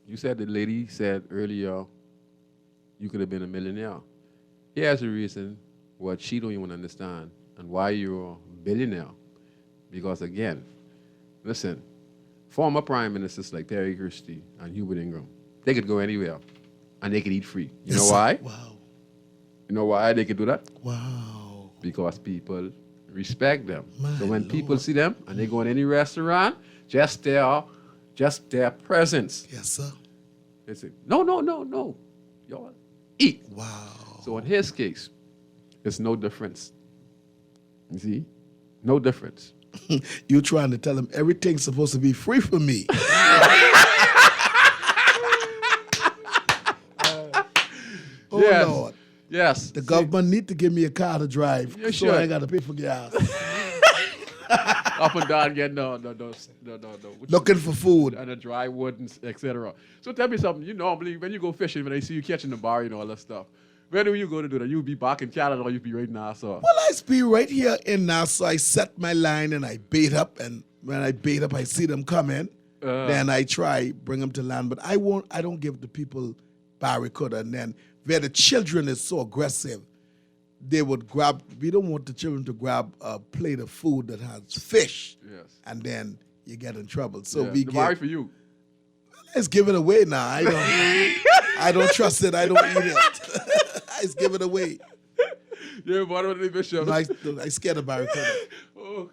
you said the lady said earlier you could have been a millionaire. Here's the reason what she don't even understand and why you're a billionaire. Because again, listen, former prime ministers like Terry Christie and Hubert Ingram, they could go anywhere and they could eat free. You know why? Wow. You know why they could do that? Wow. Because people respect them. My So when Lord. people see them and they go in any restaurant, just their presence, Yes, sir. they say, no. Y'all eat. Wow. So in his case, it's no difference. You see? No difference. You trying to tell him everything's supposed to be free for me. Oh, Yes. Lord. Yes. The government need to give me a car to drive You so I should. ain't got to pay for gas. up and down getting Looking for food. and the dry wood and etc. So tell me something. You normally when you go fishing, when they see you catching the bar and all that stuff, where do you go to do that? You be back in Canada or you be right in Nassau? Well, I be right here in Nassau. I set my line and I bait up, and when I bait up, I see them come in. Then I try bring them to land, but I don't give the people barracuda. And then where the children is so aggressive, they would grab. We don't want the children to grab a plate of food that has fish. Yes. And then you get in trouble. So Yeah. we The get. bar for you. Let's give it away now. I don't trust it. I don't eat it. I just give it away. Yeah, but what Bishop? I scared of barracuda. Oh.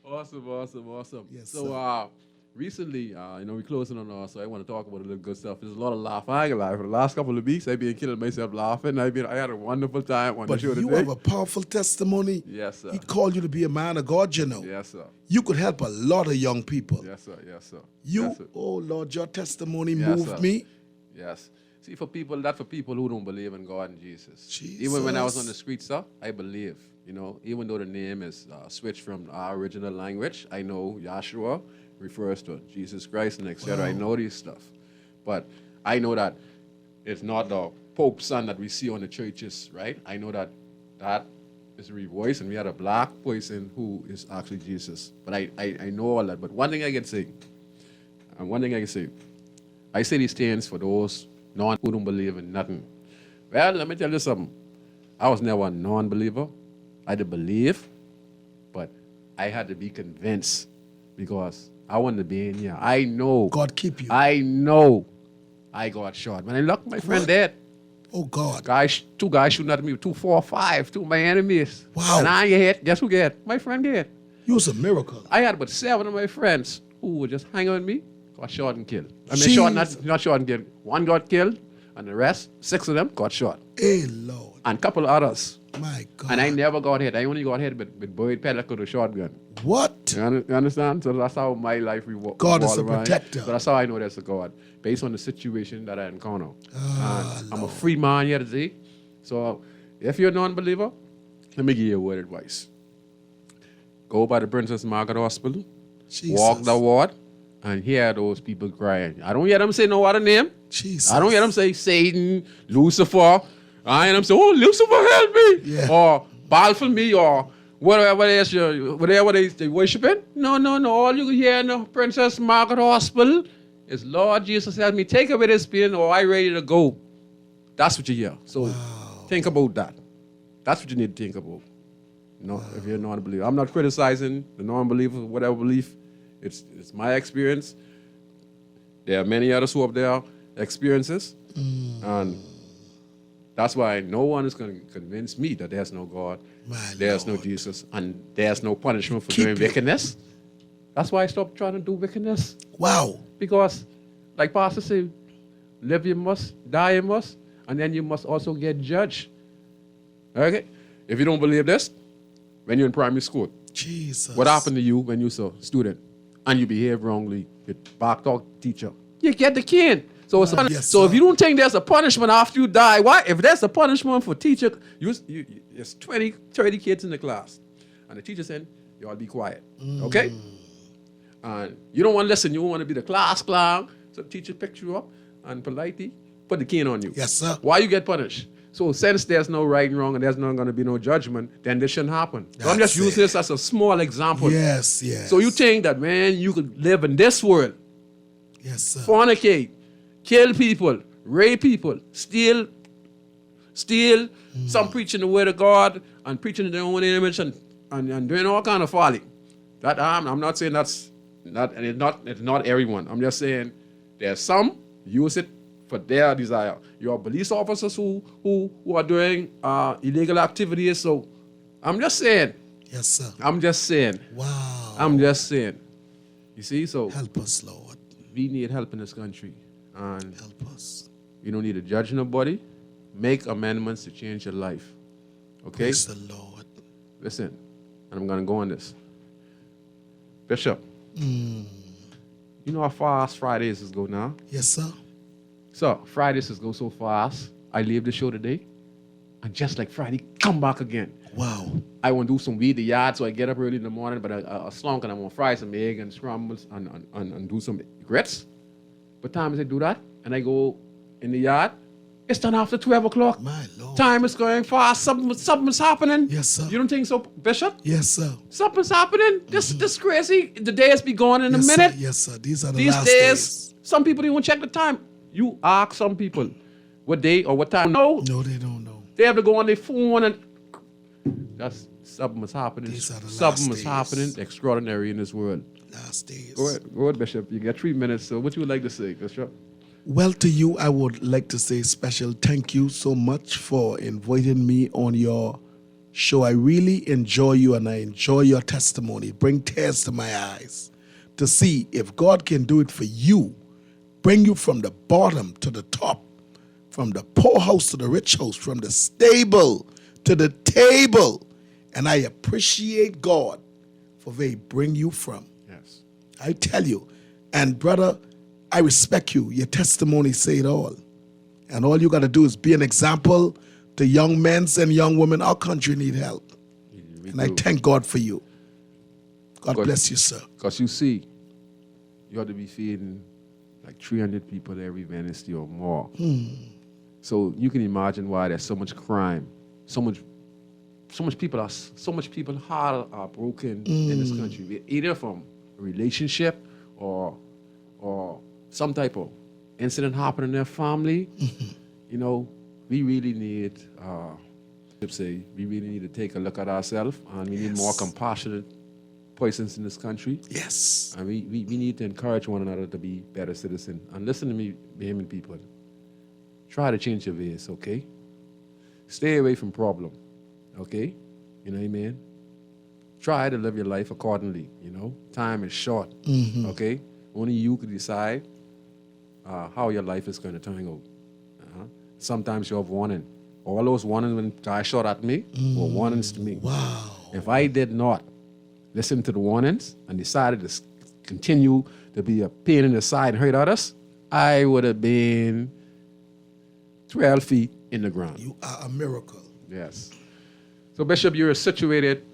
Awesome. Yes, So recently, we're closing on so I want to talk about a little good stuff. There's a lot of laughing. I ain't gonna lie. For the last couple of weeks, I've been killing myself laughing. I had a wonderful time on But the show you today. have a powerful testimony. Yes, sir. He called you to be a man of God, you know. Yes, sir. You could help a lot of young people. Yes, sir. Yes, sir. You, Yes, sir. oh Lord, your testimony Yes, moved sir. me. Yes. See, for people who don't believe in God and Jesus. Even when I was Jesus. on the street, sir, I believe. Even though the name is switched from our original language, I know Yahshua refers to Jesus Christ and etc. I know these stuff. But I know that it's not the Pope's son that we see on the churches, right? I know that is a voice, and we had a black person who is actually Jesus. But I know all that. But one thing I can say, I say these things for those who don't believe in nothing. Well, let me tell you something. I was never a non-believer. I did believe, but I had to be convinced because I wanted to be in here. I know. God keep you. I know I got shot. When I looked, my friend What? dead. Oh God. Two guys shooting at me, 2, 4, 5, two of my enemies. Wow. And I get hit. Guess who get? My friend get. You was a miracle. I had about 7 of my friends who were just hanging on me, got shot and killed. I mean, Jesus. not shot and killed. 1 got killed, and the rest, 6 of them, got shot. Hey Lord. And a couple of others. My God. And I never got hit. I only got hit with Boyd Pellick with a shotgun. What? You understand? So that's how my life revolves. God is a protector. So that's how I know there's a God, based on the situation that I encounter. And I'm a free man here today. So if you're a non-believer, let me give you a word of advice. Go by the Princess Margaret Hospital, Jesus. walk the ward, and hear those people crying. I don't hear them say no other name. Jesus. I don't hear them say Satan, Lucifer. I hear them say, oh, Lucifer, help me. Yeah. Or bow for me, or whatever they worshiping. No. All you hear in the Princess Margaret Hospital is, Lord Jesus, help me. Take away this pain, or I ready to go. That's what you hear. So think about that. That's what you need to think about. If you're a non-believer. I'm not criticizing the non-believer, whatever belief. It's my experience. There are many others who have their experiences. And that's why no one is going to convince me that there's no God, there's no Jesus, and there's no punishment for doing wickedness. That's why I stopped trying to do wickedness. Wow. Because, like Pastor said, live you must, die you must, and then you must also get judged. Okay? If you don't believe this, when you're in primary school, Jesus. what happened to you when you were a student and you behave wrongly, you backed out teacher? You get the cane. So, Yes, so if sir. you don't think there's a punishment after you die, why? If there's a punishment for teacher, there's 20, 30 kids in the class, and the teacher said, you all be quiet, okay? And you don't want to listen. You want to be the class clown. So the teacher picked you up and politely put the cane on you. Yes, sir. Why you get punished? So since there's no right and wrong and there's not going to be no judgment, then this shouldn't happen. So I'm That's just using it. this as a small example. Yes. So you think that, man, you could live in this world, Yes, sir. fornicate, kill people, rape people, steal, some preaching the word of God and preaching their own image and doing all kind of folly. That I'm not saying that's not, and it's not everyone. I'm just saying there's some use it for their desire. You have police officers who are doing illegal activities. So I'm just saying. Yes, sir. I'm just saying. Wow. I'm just saying. You see, so Help us, Lord. we need help in this country. And Help us. you don't need to judge nobody. Make amendments to change your life. Okay? Praise the Lord. Listen, and I'm going to go on this. Bishop, you know how fast Fridays is go now? Yes, sir. So, Fridays is go so fast. I leave the show today. and just like Friday, come back again. Wow. I want to do some weed the yard, so I get up early in the morning, but I slunk and I want to fry some egg and scrambles and do some grits. But times I do that, and I go in the yard, it's done after 12 o'clock. My Lord. Time is going fast. Something's happening. Yes, sir. You don't think so, Bishop? Yes, sir. Something's happening. This crazy. The days be gone in Yes, a minute. Sir. Yes, sir. These are the These last days, some people don't even check the time. You ask some people what day or what time. No, No, they don't know. they have to go on their phone and that's something is happening. These are the Something last is days. happening extraordinary in this world. Last days. Go ahead, Bishop. You got 3 minutes. So what you would like to say, Bishop? Well, to you, I would like to say special thank you so much for inviting me on your show. I really enjoy you and I enjoy your testimony. Bring tears to my eyes to see if God can do it for you, bring you from the bottom to the top, from the poor house to the rich house, from the stable to the table. And I appreciate God for where he bring you from. Yes. I tell you, and brother, I respect you. Your testimony say it all. And all you got to do is be an example to young men and young women. Our country need help. And I thank God for you. God bless you, sir. Because you see, you ought to be feeding like 300 people every Wednesday or more. So you can imagine why there's so much crime, so much people heart are broken in this country, either from a relationship or some type of incident happened in their family. You know, we really need to take a look at ourselves, and we need more compassionate persons in this country. Yes. And we need to encourage one another to be better citizens. And listen to me, Bahamian people. Try to change your ways, okay? Stay away from problem, okay? You know what I mean? Try to live your life accordingly, you know? Time is short, okay? Only you can decide how your life is going to turn out. Sometimes you have warning. All those warnings when guys shot at me were warnings to me. Wow. If I did not listen to the warnings and decided to continue to be a pain in the side and hurt others, I would have been 12 feet in the ground. You are a miracle. Yes. So, Bishop, you're situated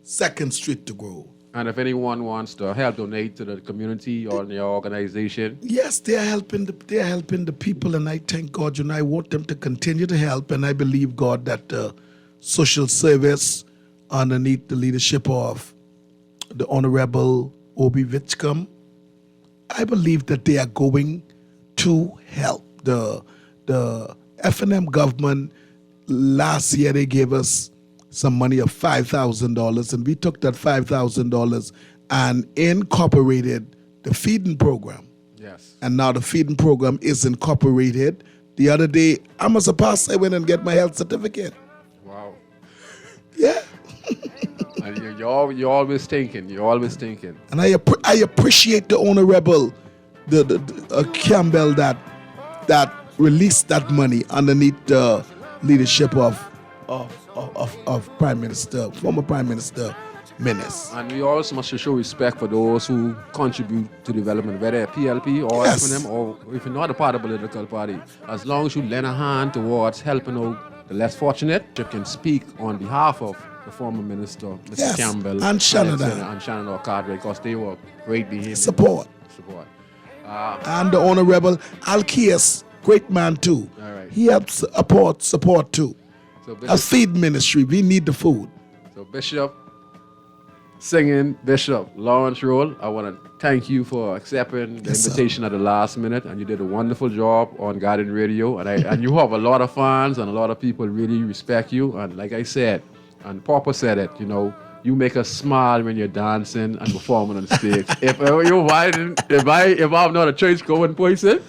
2nd Street to Grove. And if anyone wants to help donate to the community or your organization, Yes, they are helping the people, and I thank God. You know, I want them to continue to help, and I believe God that social service underneath the leadership of the Honorable Obi Whitcomb, I believe that they are going to help. The F&M government last year they gave us some money of $5,000, and we took that $5,000 and incorporated the feeding program. yes. And now the feeding program is incorporated. The other day, I'm a pastor, I went and get my health certificate. Wow. Yeah. And you're always thinking. And I appreciate the Honorable Campbell that released that money underneath the leadership of former Prime Minister Menace. And we also must show respect for those who contribute to development, whether PLP or Yes. F&M, or if you're not a part of a political party. As long as you lend a hand towards helping out the less fortunate, you can speak on behalf of the former minister, Mr. Yes, Campbell, and Shannon. and Shannon O'Cardre, because they were great behavior. Support. And the Honorable Alkias, great man too. All right. He helps support too. So A feed ministry, we need the food. So Bishop, singing Bishop Lawrence Roll, I want to thank you for accepting the Yes, sir. invitation at the last minute, and you did a wonderful job on Garden Radio, and you have a lot of fans, and a lot of people really respect you. And like I said, and Papa said it, you know, you make us smile when you're dancing and performing on stage. if I'm not a church going person,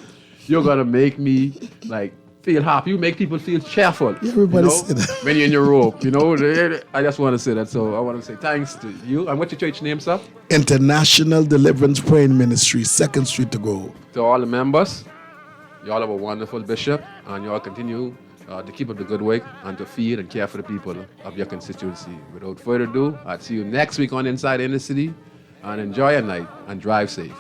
you're gonna make me like feel happy. You make people feel cheerful. Everybody you know, say that. when you're in your robe, you know. I just want to say that. So I want to say thanks to you. And what's your church name, sir? International Deliverance Praying Ministry, 2nd Street to Grove. To all the members, y'all have a wonderful bishop, and y'all continue to keep up the good work and to feed and care for the people of your constituency. Without further ado, I'll see you next week on Inside Inner City, and enjoy your night and drive safe.